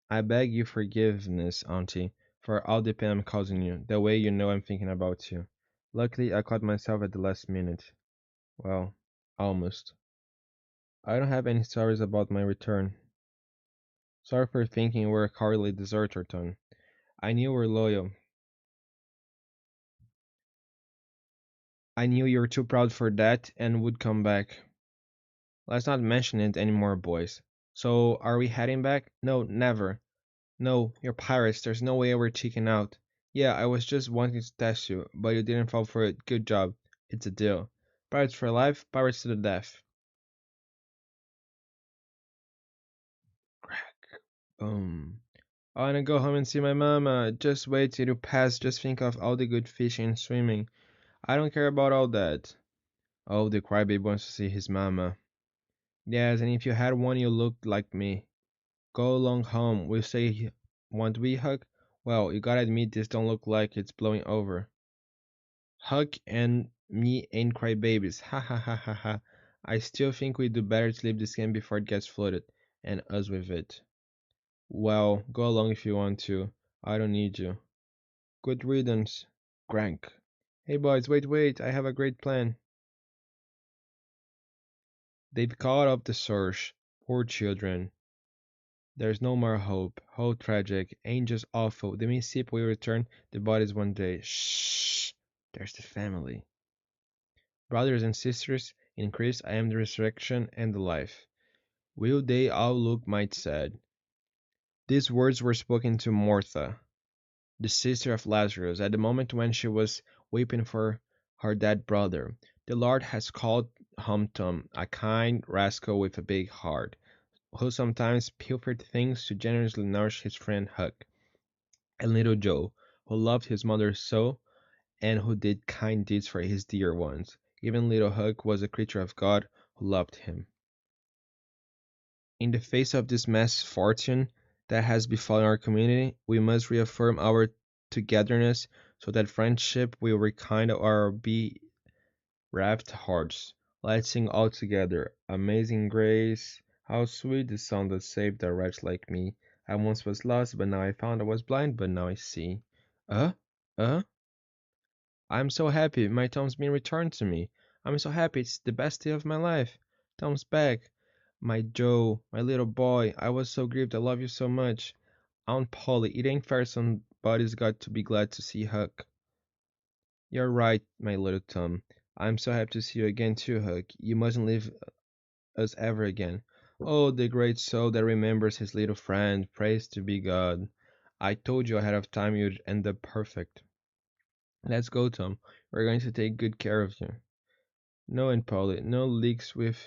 I beg your forgiveness, Auntie, for all the pain I'm causing you, the way you know I'm thinking about you. Luckily, I caught myself at the last minute. Well, almost. I don't have any stories about my return. Sorry for thinking you were a cowardly deserter, Ton. I knew you were loyal. I knew you were too proud for that and would come back. Let's not mention it anymore, boys. So, are we heading back? No, never. No, you're pirates. There's no way we're cheating out. Yeah, I was just wanting to test you, but you didn't fall for it. Good job. It's a deal. Pirates for life, pirates to the death. Crack. Boom. I wanna go home and see my mama. Just wait till you pass. Just think of all the good fishing and swimming. I don't care about all that. Oh, the crybaby wants to see his mama. Yes, and if you had one, you looked like me. Go along home. We say, want we hug? Well, you gotta admit this don't look like it's blowing over. Huck and me ain't crybabies. Ha ha ha ha ha. I still think we do better to leave this game before it gets flooded, and us with it. Well, go along if you want to. I don't need you. Good riddance. Crank. Hey boys, wait, I have a great plan. They've caught up the search. Poor children. There's no more hope. How tragic. Ain't just awful. The Mississippi will return the bodies one day. Shh. There's the family. Brothers and sisters, in Christ I am the resurrection and the life. Will they all look might sad? These words were spoken to Martha, the sister of Lazarus, at the moment when she was weeping for her dead brother. The Lord has called home Tom, a kind rascal with a big heart, who sometimes pilfered things to generously nourish his friend Huck, and little Joe, who loved his mother so, and who did kind deeds for his dear ones. Even little Huck was a creature of God who loved him. In the face of this misfortune that has befallen our community, we must reaffirm our togetherness so that friendship will rekindle our bereft hearts. Let's sing all together. Amazing grace, how sweet the sound that saved a wretch like me. I once was lost, but now I found. I was blind, but now I see. Uh? Uh? I'm so happy. My Tom's been returned to me. I'm so happy. It's the best day of my life. Tom's back. My Joe, my little boy. I was so grieved. I love you so much. Aunt Polly, it ain't fair somebody's got to be glad to see Huck. You're right, my little Tom. I'm so happy to see you again too, Huck. You mustn't leave us ever again. Oh, the great soul that remembers his little friend. Praise to be God. I told you ahead of time you'd end up perfect. Let's go, Tom. We're going to take good care of you. No, Aunt Polly, no leaks with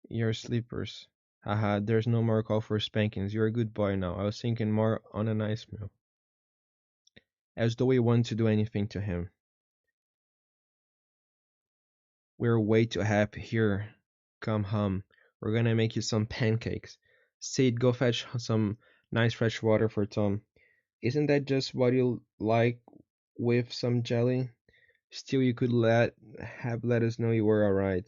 your slippers. Haha, there's no more call for spankings. You're a good boy now. I was thinking more on a nice meal. As though we want to do anything to him. We're way too happy here. Come home. We're gonna make you some pancakes. Sid, go fetch some nice fresh water for Tom. Isn't that just what you like with some jelly? Still, you could let us know you were alright.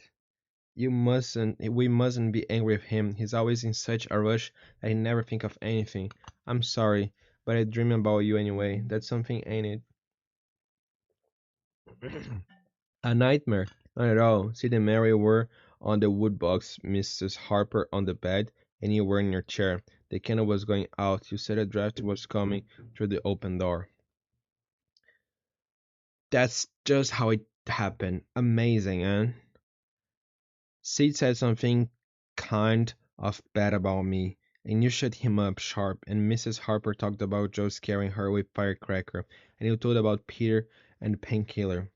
We mustn't be angry with him. He's always in such a rush that he never think of anything. I'm sorry, but I dream about you anyway. That's something, ain't it? A nightmare? Not at all. Sid and Mary were on the wood box, Mrs. Harper on the bed, and you were in your chair. The candle was going out. You said a draft was coming through the open door. That's just how it happened. Amazing, eh? Sid said something kind of bad about me. And you shut him up sharp, and Mrs. Harper talked about Joe scaring her with firecracker, and you told about Peter and the painkiller.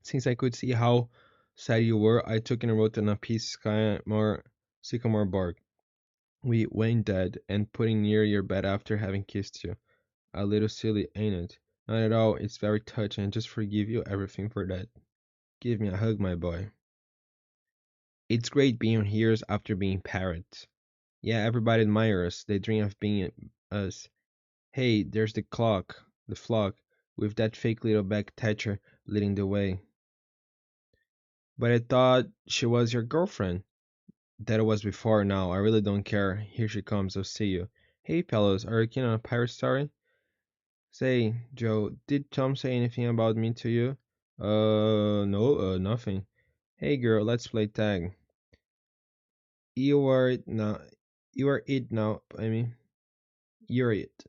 Since I could see how sad you were, I took and wrote on a piece sycamore bark. We went dead and put it near your bed after having kissed you. A little silly, ain't it? Not at all. It's very touching. I just forgive you everything for that. Give me a hug, my boy. It's great being heroes after being parrots. Yeah, everybody admires us. They dream of being us. Hey, there's the flock, with that fake little back catcher leading the way. But I thought she was your girlfriend. That was before now. I really don't care. Here she comes. I'll see you. Hey, fellows, are you keen on a pirate story? Say, Joe, did Tom say anything about me to you? No, nothing. Hey, girl, let's play tag. You are it now. You are it now, Amy. You're it.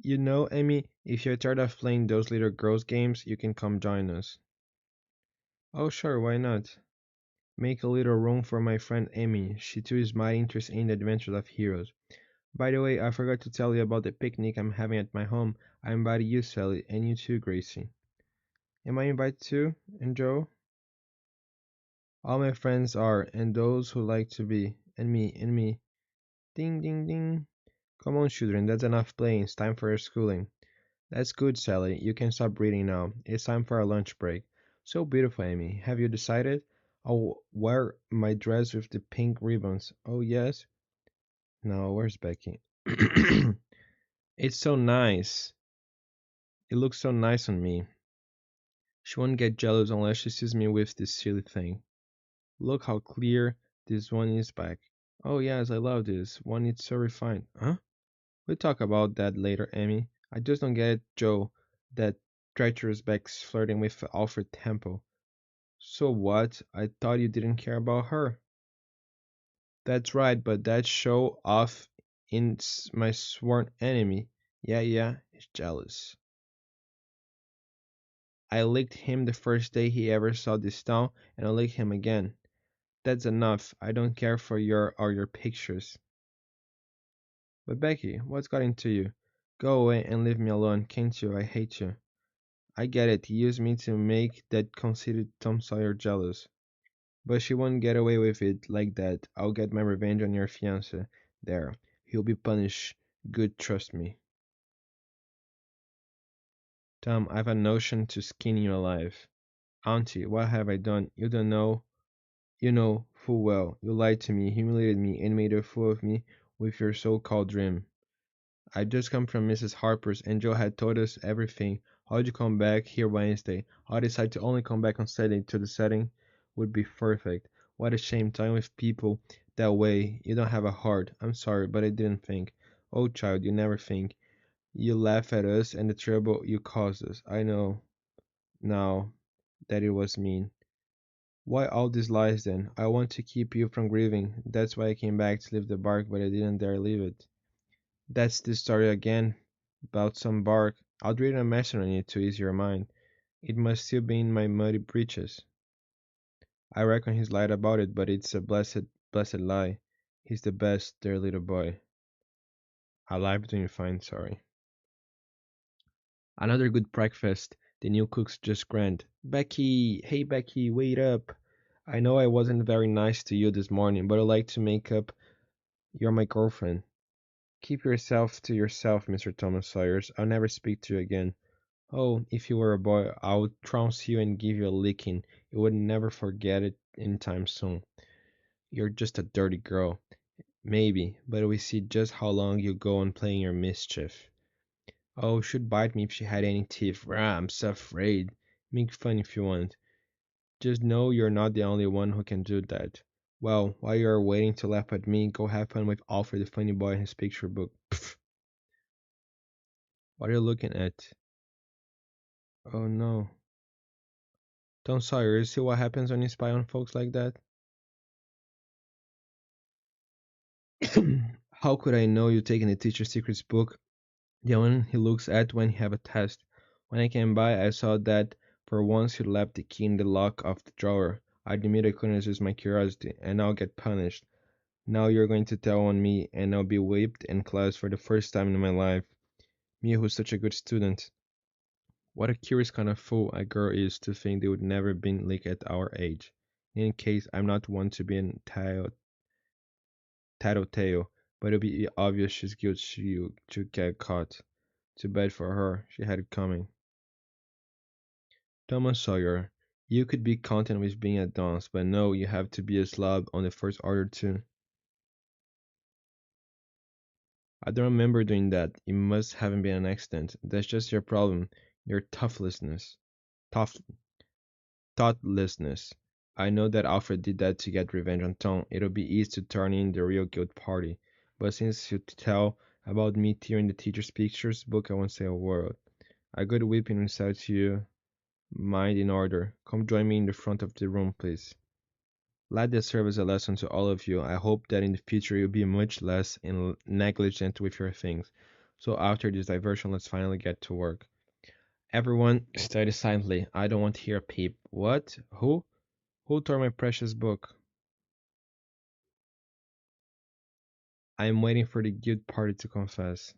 You know, Amy, if you're tired of playing those little girls' games, you can come join us. Oh, sure, why not? Make a little room for my friend Amy. She too is mighty interested in the adventures of heroes. By the way, I forgot to tell you about the picnic I'm having at my home. I invited you, Sally, and you too, Gracie. Am I invited too? And Joe? All my friends are, and those who like to be, and me, and me. Ding, ding, ding. Come on, children, that's enough playing. It's time for your schooling. That's good, Sally. You can stop reading now. It's time for our lunch break. So beautiful, Amy. Have you decided? I'll wear my dress with the pink ribbons. Oh, yes? No, where's Becky? It's so nice. It looks so nice on me. She won't get jealous unless she sees me with this silly thing. Look how clear this one is back. Oh, yes, I love this one. It's so refined. Huh? We'll talk about that later, Amy. I just don't get it, Joe. That treacherous Beck's flirting with Alfred Temple. So what? I thought you didn't care about her. That's right, but that show off in my sworn enemy. Yeah, he's jealous. I licked him the first day he ever saw this town, and I'll lick him again. That's enough. I don't care for your pictures. But Becky, what's got into you? Go away and leave me alone, can't you? I hate you. I get it. He used me to make that conceited Tom Sawyer jealous. But she won't get away with it like that. I'll get my revenge on your fiancé. There. He'll be punished. Good, trust me. Tom, I've a notion to skin you alive. Auntie, what have I done? You don't know. You know full well. You lied to me, humiliated me, and made a fool of me with your so-called dream. I just come from Mrs. Harper's, and Joe had told us everything. How'd you come back here Wednesday? I decided to only come back on Saturday to the setting would be perfect. What a shame time with people that way. You don't have a heart. I'm sorry, but I didn't think. Oh, child, you never think. You laugh at us and the trouble you caused us. I know now that it was mean. Why all these lies then? I want to keep you from grieving. That's why I came back to leave the bark, but I didn't dare leave it. That's the story again, about some bark. I'll read a message on it to ease your mind. It must still be in my muddy breeches. I reckon he's lied about it, but it's a blessed lie. He's the best, dear little boy. I lie between fine, sorry. Another good breakfast. The new cook's just grand. Becky! Hey, Becky, wait up! I know I wasn't very nice to you this morning, but I'd like to make up. You're my girlfriend. Keep yourself to yourself, Mr. Thomas Sawyers. I'll never speak to you again. Oh, if you were a boy, I would trounce you and give you a licking. You would never forget it anytime soon. You're just a dirty girl. Maybe, but we see just how long you go on playing your mischief. Oh, she'd bite me if she had any teeth. Rah, I'm so afraid. Make fun if you want. Just know you're not the only one who can do that. Well, while you're waiting to laugh at me, go have fun with Alfred the funny boy in his picture book. Pfft, what are you looking at? Oh no. Tom Sawyer, you see what happens when you spy on folks like that? How could I know you taking the teacher's secrets book, the one he looks at when he have a test? When I came by, I saw that for once you left the key in the lock of the drawer. I admit I couldn't resist my curiosity, and I'll get punished. Now you're going to tell on me, and I'll be whipped in class for the first time in my life. Me who's such a good student. What a curious kind of fool a girl is to think they would never been licked at our age. In any case, I'm not one to be in tattletale, but it'll be obvious she's guilty to get caught. Too bad for her, she had it coming. Thomas Sawyer, you could be content with being a dunce, but no, you have to be a slob on the first order too. I don't remember doing that. It must haven't been an accident. That's just your problem. Your toughlessness. Tough thoughtlessness. I know that Alfred did that to get revenge on Tom. It'll be easy to turn in the real guilt party. But since you tell about me tearing the teacher's pictures book, I won't say a word. A good whipping will set you mind in order. Come join me in the front of the room, please. Let this serve as a lesson to all of you. I hope that in the future you'll be much less negligent with your things. So after this diversion, let's finally get to work. Everyone, study silently. I don't want to hear a peep. What? Who? Who tore my precious book? I am waiting for the guilt party to confess.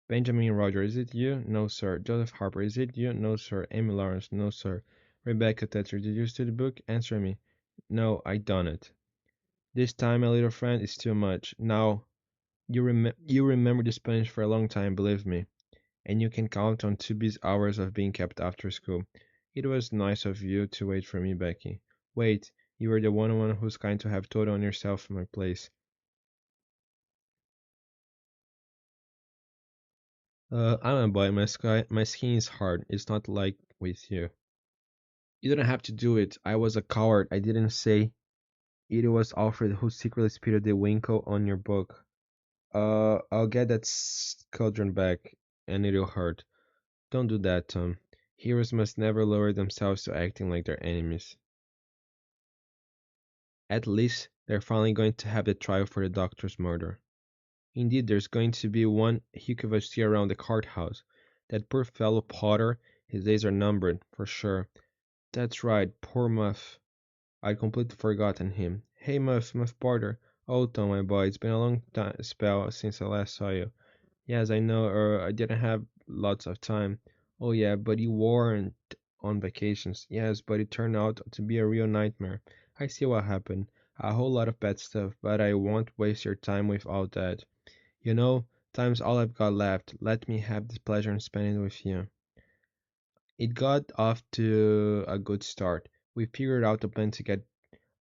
Benjamin Roger, is it you? No, sir. Joseph Harper, is it you? No, sir. Amy Lawrence, no, sir. Rebecca Tetcher, did you steal the book? Answer me. No, I done it. This time, my little friend, is too much. Now, you remember the Spanish for a long time, believe me, and you can count on 2 busy hours of being kept after school. It was nice of you to wait for me, Becky. Wait, you were the one who's kind to have told on yourself in my place. I'm a boy. My skin is hard. It's not like with you. You didn't have to do it. I was a coward. I didn't say it was Alfred who secretly spilled the winkle on your book. I'll get that cauldron back, and it'll hurt. Don't do that, Tom. Heroes must never lower themselves to acting like their enemies. At least they're finally going to have the trial for the doctor's murder. Indeed, there's going to be one heck of a steer around the courthouse. That poor fellow Potter, his days are numbered, for sure. That's right, poor Muff. I'd completely forgotten him. Hey, Muff Potter. Oh, Tom, my boy, it's been a long spell since I last saw you. Yes, I know, I didn't have lots of time. Oh, yeah, but you weren't on vacations. Yes, but it turned out to be a real nightmare. I see what happened. A whole lot of bad stuff, but I won't waste your time with all that. You know, time's all I've got left. Let me have the pleasure in spending it with you. It got off to a good start. We figured out a plan to get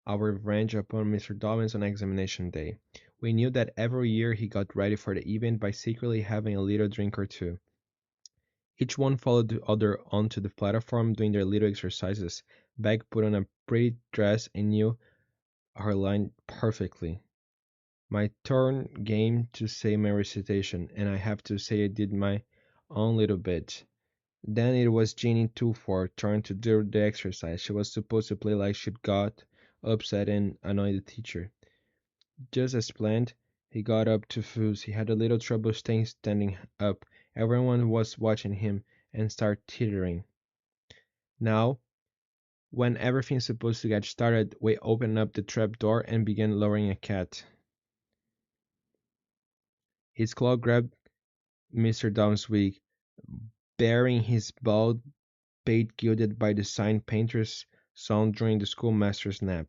our revenge upon Mr. Dobbins on examination day. We knew that every year he got ready for the event by secretly having a little drink or two. Each one followed the other onto the platform doing their little exercises. Beck put on a pretty dress and knew her line perfectly. My turn came to say my recitation, and I have to say I did my own little bit. Then it was Jeannie Twofor's turn to do the exercise. She was supposed to play like she'd got upset and annoyed the teacher. Just as planned, he got up to fuse. He had a little trouble standing up. Everyone was watching him and started tittering. Now, when everything's supposed to get started, we opened up the trap door and began lowering a cat. His claw grabbed Mr. Dom's wig, burying his bald pate gilded by the sign painter's son during the schoolmaster's nap.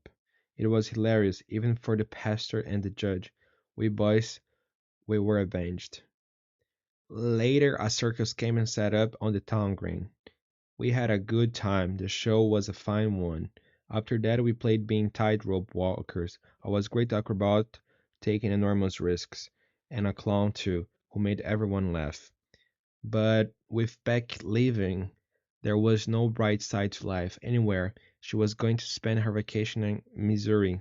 It was hilarious, even for the pastor and the judge. We boys, we were avenged. Later, a circus came and set up on the town green. We had a good time. The show was a fine one. After that, we played being tightrope walkers. I was a great acrobat, taking enormous risks, and a clown too, who made everyone laugh. But with Beck leaving, there was no bright side to life anywhere. She was going to spend her vacation in Missouri.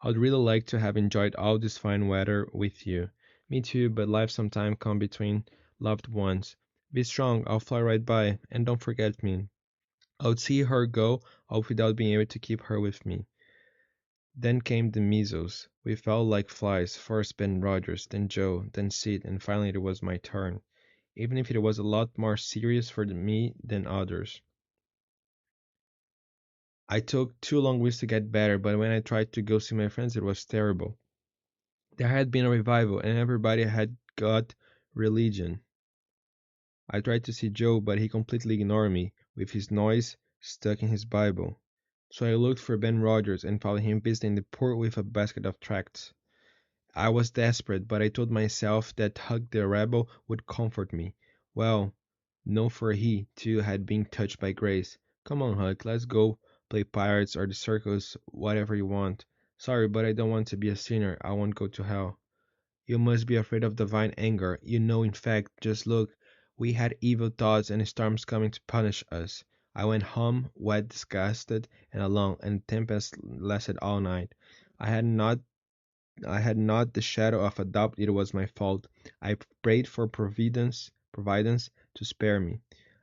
I'd really like to have enjoyed all this fine weather with you. Me too, but life sometimes come between loved ones. Be strong, I'll fly right by, and don't forget me. I'd see her go off without being able to keep her with me. Then came the measles. We fell like flies, first Ben Rogers, then Joe, then Sid, and finally it was my turn, even if it was a lot more serious for me than others. I took 2 long weeks to get better, but when I tried to go see my friends, it was terrible. There had been a revival, and everybody had got religion. I tried to see Joe, but he completely ignored me, with his nose stuck in his Bible. So I looked for Ben Rogers and found him visiting the poor with a basket of tracts. I was desperate, but I told myself that Hug the Rebel would comfort me. Well, no, for he, too, had been touched by grace. Come on, Hug, let's go play pirates or the circus, whatever you want. Sorry, but I don't want to be a sinner. I won't go to hell. You must be afraid of divine anger. You know, in fact, just look. We had evil thoughts and storms coming to punish us. I went home, wet, disgusted, and alone, and the tempest lasted all night. I had not I had not the shadow of a doubt it was my fault. I prayed for providence to spare me.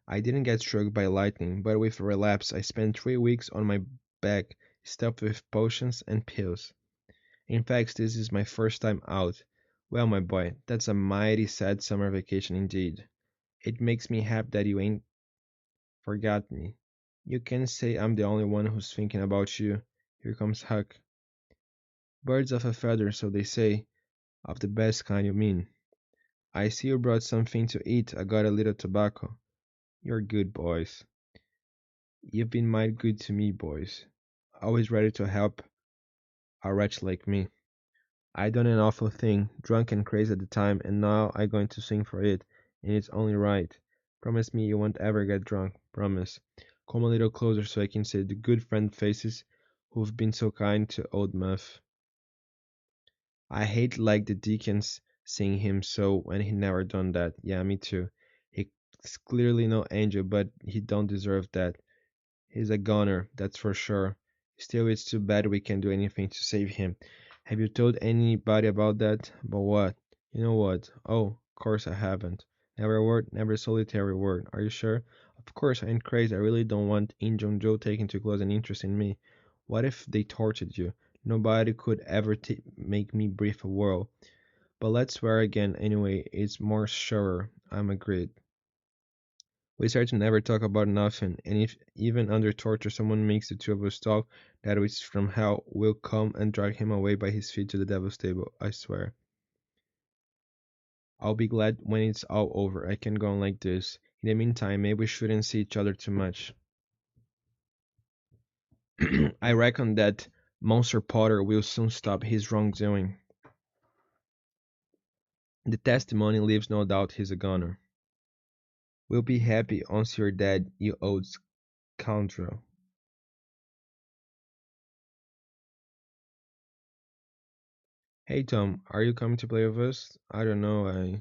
I didn't get struck by lightning, but with relapse I spent 3 weeks on my back, stuffed with potions and pills. In fact, this is my first time out. Well, my boy, that's a mighty sad summer vacation indeed. It makes me happy that you ain't forgot me. You can say I'm the only one who's thinking about you. Here comes Huck. Birds of a feather, so they say. Of the best kind, you mean. I see you brought something to eat. I got a little tobacco. You're good, boys. You've been mighty good to me, boys. Always ready to help a wretch like me. I done an awful thing, drunk and crazy at the time, and now I going to sing for it, and it's only right. Promise me you won't ever get drunk. Promise. Come a little closer so I can see the good friend faces who've been so kind to old Muff. I hate like the Dickens seeing him so when he never done that. Yeah, me too. He's clearly no angel, but he don't deserve that. He's a goner, that's for sure. Still, it's too bad we can't do anything to save him. Have you told anybody about that? About what? You know what? Oh, of course I haven't. Never a word, never a solitary word. Are you sure? Of course I ain't crazy. I really don't want Injun Joe taking too close an interest in me. What if they tortured you? Nobody could ever make me breathe a word. But let's swear again anyway. It's more sure. I'm agreed. We start to never talk about nothing, and if even under torture someone makes the two of us talk, that which is from hell will come and drag him away by his feet to the devil's table, I swear. I'll be glad when it's all over. I can go on like this. In the meantime, maybe we shouldn't see each other too much. I reckon that Monster Potter will soon stop his wrongdoing. The testimony leaves no doubt he's a goner. We'll be happy once you're dead, you old scoundrel. Hey Tom, are you coming to play with us? I don't know,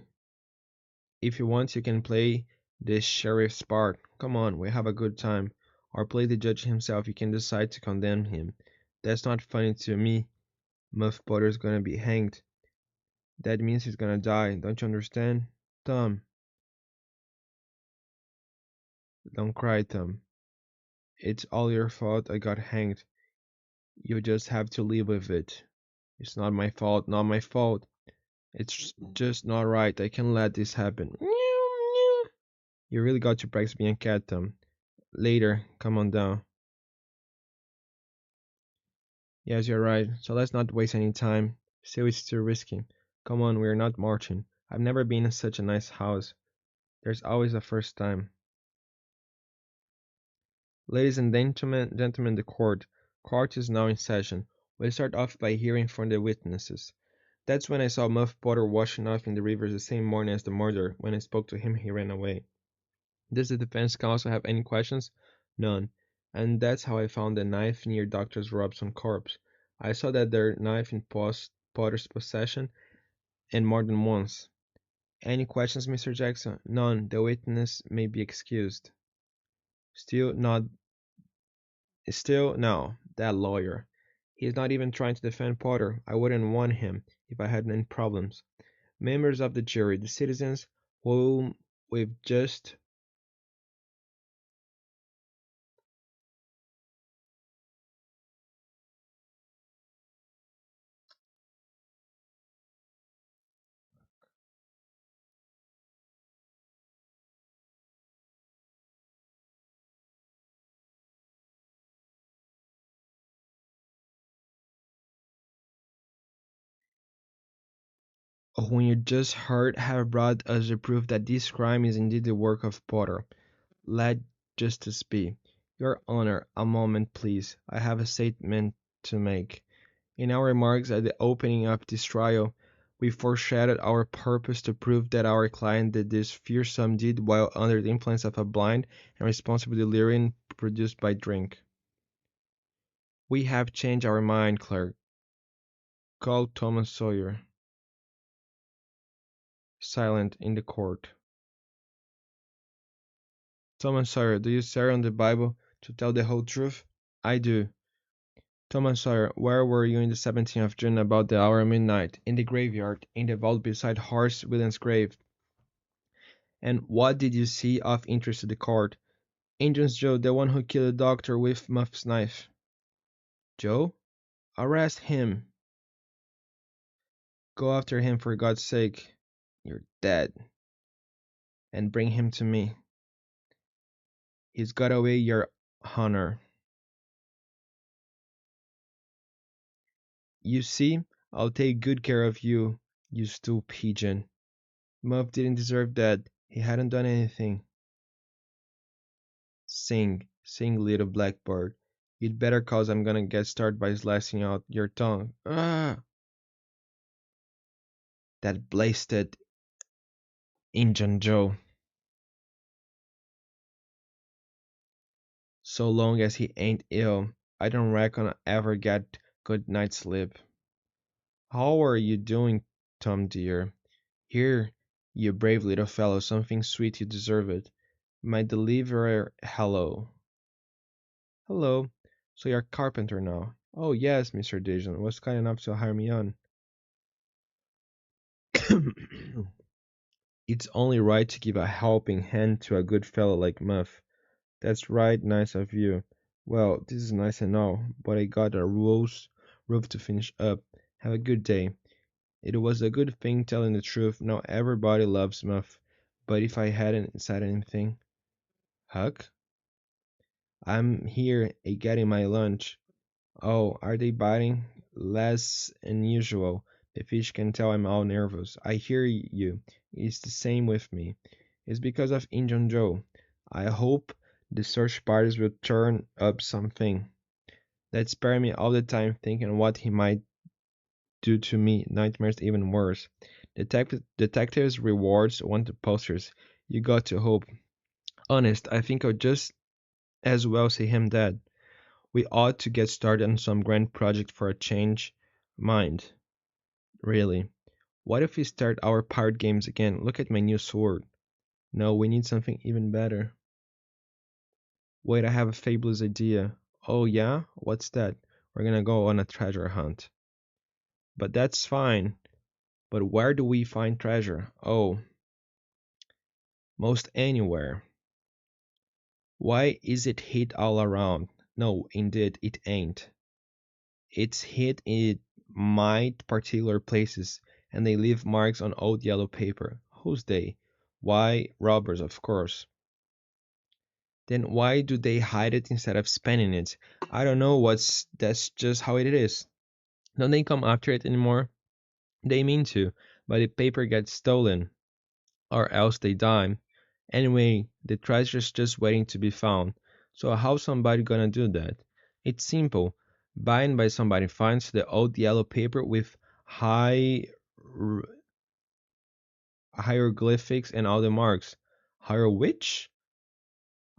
If you want, you can play the sheriff's part. Come on, we have a good time. Or play the judge himself. You can decide to condemn him. That's not funny to me. Muff Potter's gonna be hanged. That means he's gonna die. Don't you understand? Tom, don't cry, Tom. It's all your fault I got hanged. You just have to live with it. It's not my fault, not my fault. It's just not right. I can't let this happen. You really got to practice being a cat, Tom. Later, come on down. Yes, you're right. So let's not waste any time. Still, it's too risky. Come on, we're not marching. I've never been in such a nice house. There's always a first time. Ladies and gentlemen, the court. Court is now in session. We'll start off by hearing from the witnesses. That's when I saw Muff Potter washing off in the river the same morning as the murder. When I spoke to him, he ran away. Does the defense counsel have any questions? None. And that's how I found the knife near Dr. Robson's corpse. I saw that their knife in Potter's possession, and more than once. Any questions, Mr. Jackson? None. The witness may be excused. Still not. Still, no. That lawyer. He's not even trying to defend Potter. I wouldn't want him if I had any problems. Members of the jury, the citizens whom we've just When you just heard have brought us the proof that this crime is indeed the work of Potter. Let justice be. Your Honor, a moment, please. I have a statement to make. In our remarks at the opening of this trial, we foreshadowed our purpose to prove that our client did this fearsome deed while under the influence of a blind and responsible delirium produced by drink. We have changed our mind, clerk. Call Thomas Sawyer. Silent in the court. Thomas Sawyer, do you swear on the Bible to tell the whole truth? I do. Thomas Sawyer, where were you in the 17th of June about the hour of midnight? In the graveyard, in the vault beside Horace Williams' grave. And what did you see of interest to the court? Injun's Joe, the one who killed the doctor with Muff's knife. Joe? Arrest him. Go after him for God's sake. You're dead. And bring him to me. He's got away, your honor. You see, I'll take good care of you, you stool pigeon. Muff didn't deserve that. He hadn't done anything. Sing, sing, little blackbird. You'd better, cause I'm gonna get started by slicing out your tongue. Ah! That blasted Injun Joe. So long as he ain't ill, I don't reckon I ever get good night's sleep. How are you doing, Tom dear? Here, you brave little fellow, something sweet, you deserve it. My deliverer, hello. Hello. So you're a carpenter now? Oh yes, Mr. Dijon was kind enough to hire me on. It's only right to give a helping hand to a good fellow like Muff. That's right, nice of you. Well, this is nice and all, but I got a roof to finish up. Have a good day. It was a good thing telling the truth. Now everybody loves Muff. But if I hadn't said anything. Huck? I'm here getting my lunch. Oh, are they biting? Less than usual. The fish can tell I'm all nervous. I hear you. It's the same with me. It's because of Injun Joe. I hope the search parties will turn up something. That spare me all the time thinking what he might do to me. Nightmares even worse. Detectives rewards want the posters. You got to hope. Honest, I think I'll just as well see him dead. We ought to get started on some grand project for a change. Mind. Really. What if we start our pirate games again? Look at my new sword. No, we need something even better. Wait, I have a fabulous idea. Oh yeah? What's that? We're gonna go on a treasure hunt. But that's fine. But where do we find treasure? Oh, most anywhere. Why is it hid all around? No, indeed, it ain't. It's hid in my particular places, and they leave marks on old yellow paper. Who's they? Why, robbers, of course. Then why do they hide it instead of spending it? I don't know what's that's just how it is. Don't they come after it anymore? They mean to, but the paper gets stolen, or else they die. Anyway, the treasure's just waiting to be found. So how's somebody gonna do that? It's simple. By and by somebody finds the old yellow paper with high hieroglyphics and all the marks. Which?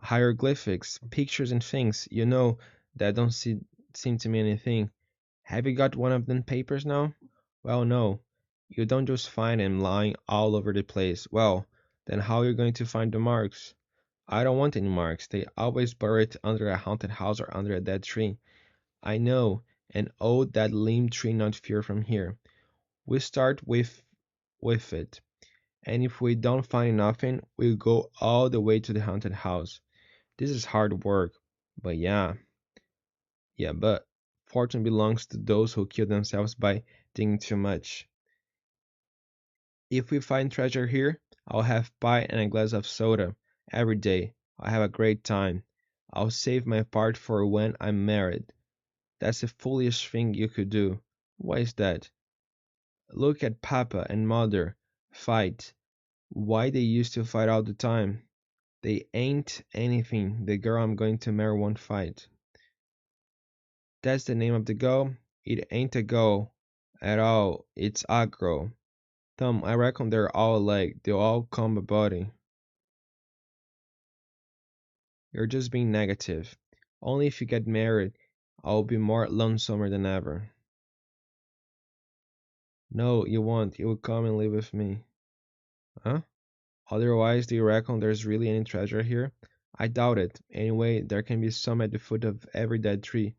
Hieroglyphics, pictures and things, that don't seem to mean anything. Have you got one of them papers now? Well, no. You don't just find them lying all over the place. Well, then how are you going to find the marks? I don't want any marks. They always bury it under a haunted house or under a dead tree. I know, an old dead limb tree not far from here. We start with it, and if we don't find nothing, we'll go all the way to the haunted house. This is hard work, but but fortune belongs to those who kill themselves by thinking too much. If we find treasure here, I'll have pie and a glass of soda every day. I'll have a great time. I'll save my part for when I'm married. That's a foolish thing you could do. Why is that? Look at Papa and Mother fight. Why they used to fight all the time? They ain't anything. The girl I'm going to marry won't fight. That's the name of the girl? It ain't a girl at all. It's a girl. Tom, I reckon they're all alike. They'll all come a body. You're just being negative. Only if you get married, I'll be more lonesomer than ever. No, you won't. You will come and live with me. Huh? Otherwise, do you reckon there's really any treasure here? I doubt it. Anyway, there can be some at the foot of every dead tree.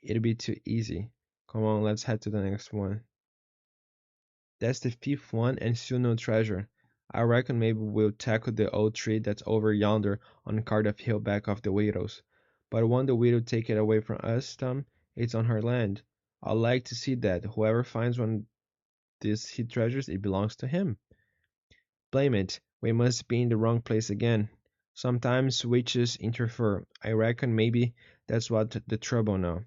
It'd be too easy. Come on, let's head to the next one. That's the fifth one and still no treasure. I reckon maybe we'll tackle the old tree that's over yonder on Cardiff Hill back of the widows. But won't the widow take it away from us, Tom? It's on her land. I'd like to see that. Whoever finds one of these hid treasures, it belongs to him. Blame it, we must be in the wrong place again. Sometimes witches interfere. I reckon maybe that's what the trouble now.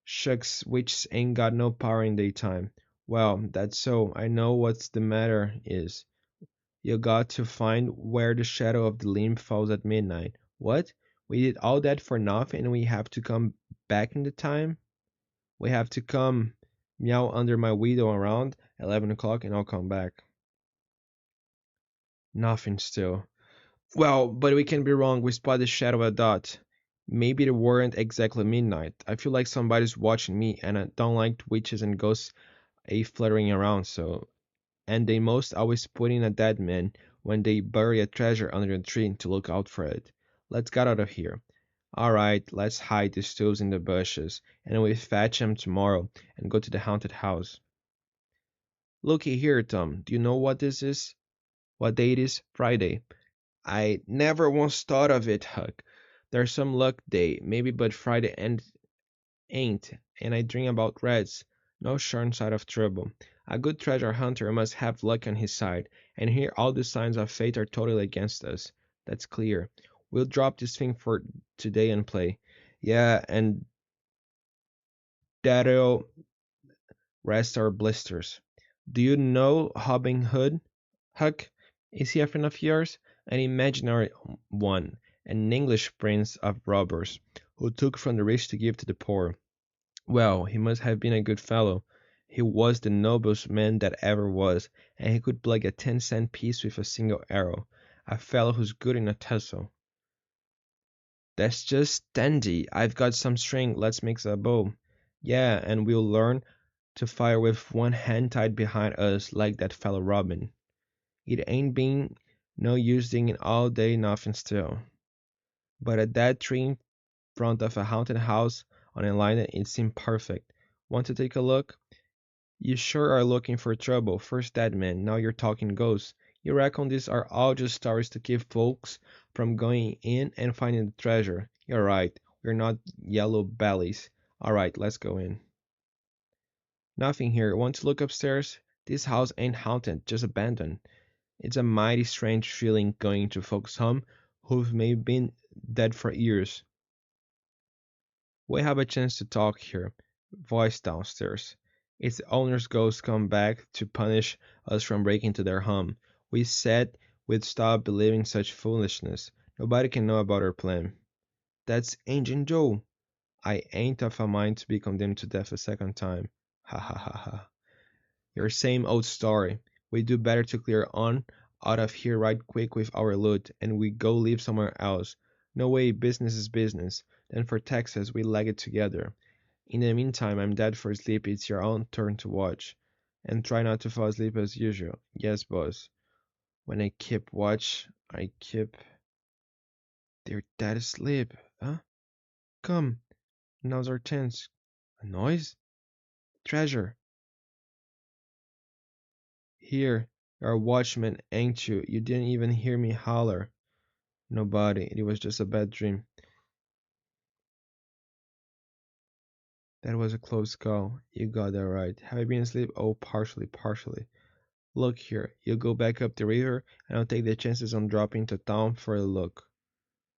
Shucks, witches ain't got no power in daytime. Well, that's so. I know what's the matter is. You got to find where the shadow of the limb falls at midnight. What? We did all that for nothing and we have to come back in the time? We have to come meow under my window around 11 o'clock and I'll come back. Nothing still. Well, but we can be wrong. We spot the shadow of a dot. Maybe it weren't exactly midnight. I feel like somebody's watching me and I don't like witches and ghosts fluttering around, so and they most always put in a dead man when they bury a treasure under a tree to look out for it. Let's get out of here. All right, let's hide the stools in the bushes, and we'll fetch them tomorrow and go to the haunted house. Looky here, Tom. Do you know what this is? What day it is? Friday. I never once thought of it, Huck. There's some luck day, maybe, but Friday and ain't, and I dream about reds. No sure side of trouble. A good treasure hunter must have luck on his side, and here all the signs of fate are totally against us. That's clear. We'll drop this thing for today and play. Yeah, and that'll rest our blisters. Do you know Robin Hood? Huck, is he a friend of yours? An imaginary one, an English prince of robbers, who took from the rich to give to the poor. Well, he must have been a good fellow. He was the noblest man that ever was, and he could plug a 10-cent piece with a single arrow. A fellow who's good in a tussle. That's just dandy. I've got some string. Let's make a bow. Yeah, and we'll learn to fire with one hand tied behind us like that fellow Robin. It ain't been no use digging all day, nothing still. But at that tree in front of a haunted house on a line it seemed perfect. Want to take a look? You sure are looking for trouble. First that man, now you're talking ghosts. You reckon these are all just stories to keep folks from going in and finding the treasure. You're right. We're not yellow bellies. Alright, let's go in. Nothing here. Want to look upstairs? This house ain't haunted, just abandoned. It's a mighty strange feeling going to folks' home who've maybe been dead for years. We have a chance to talk here. Voice downstairs. It's the owner's ghost come back to punish us from breaking into their home. We said we'd stop believing such foolishness. Nobody can know about our plan. That's Ancient Joe. I ain't of a mind to be condemned to death a second time. Ha ha ha ha. Your same old story. We do better to clear on out of here right quick with our loot, and we go live somewhere else. No way, business is business. Then for Texas, we leg it together. In the meantime, I'm dead for sleep. It's your own turn to watch. And try not to fall asleep as usual. Yes, boss. When I keep watch, I keep... They're dead asleep. Huh? Come. Now's our chance. A noise? Treasure. Here. You're a watchman, ain't you? You didn't even hear me holler. Nobody. It was just a bad dream. That was a close call. You got that right. Have I been asleep? Oh, partially. Look here, you go back up the river, and I'll take the chances on dropping to town for a look.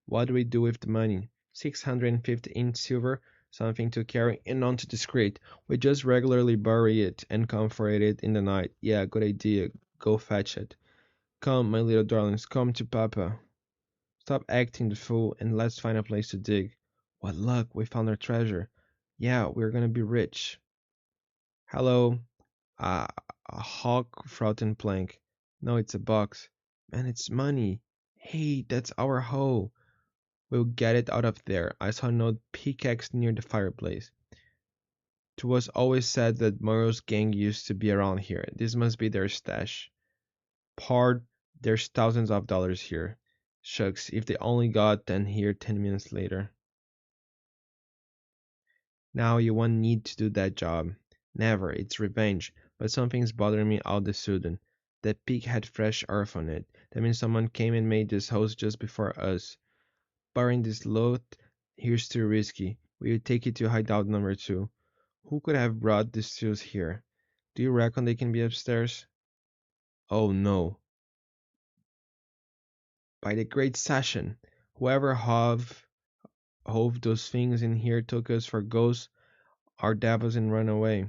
What do we do with the money? 650 in silver, something to carry in onto this crate. We just regularly bury it and comfort it in the night. Yeah, good idea. Go fetch it. Come, my little darlings, come to Papa. Stop acting the fool and let's find a place to dig. What luck, we found our treasure. Yeah, we're gonna be rich. Hello, uh, a hawk frozen plank. No, it's a box. Man, it's money. Hey, that's our hoe. We'll get it out of there. I saw no pickaxe near the fireplace. 'Twas always said that Morrow's gang used to be around here. This must be their stash. Pard, there's thousands of dollars here. Shucks, if they only got 10 here 10 minutes later. Now you won't need to do that job. Never, it's revenge. But something's bothering me all the sudden. That pig had fresh earth on it. That means someone came and made this house just before us. Burying this loot here's too risky. We'll take it to hideout number 2. Who could have brought these tools here? Do you reckon they can be upstairs? Oh no. By the great Sashan, whoever hove those things in here took us for ghosts or devils and run away.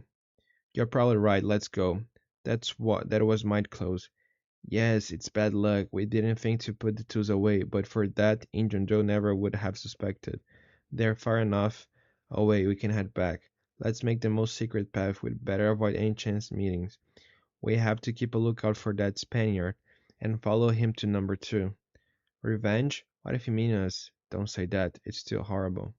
You're probably right, let's go. That was might close. Yes, it's bad luck. We didn't think to put the tools away, but for that, Injun Joe never would have suspected. They're far enough away we can head back. Let's make the most secret path. We'd better avoid any chance meetings. We have to keep a lookout for that Spaniard and follow him to number 2. Revenge? What if he means us? Don't say that. It's still horrible.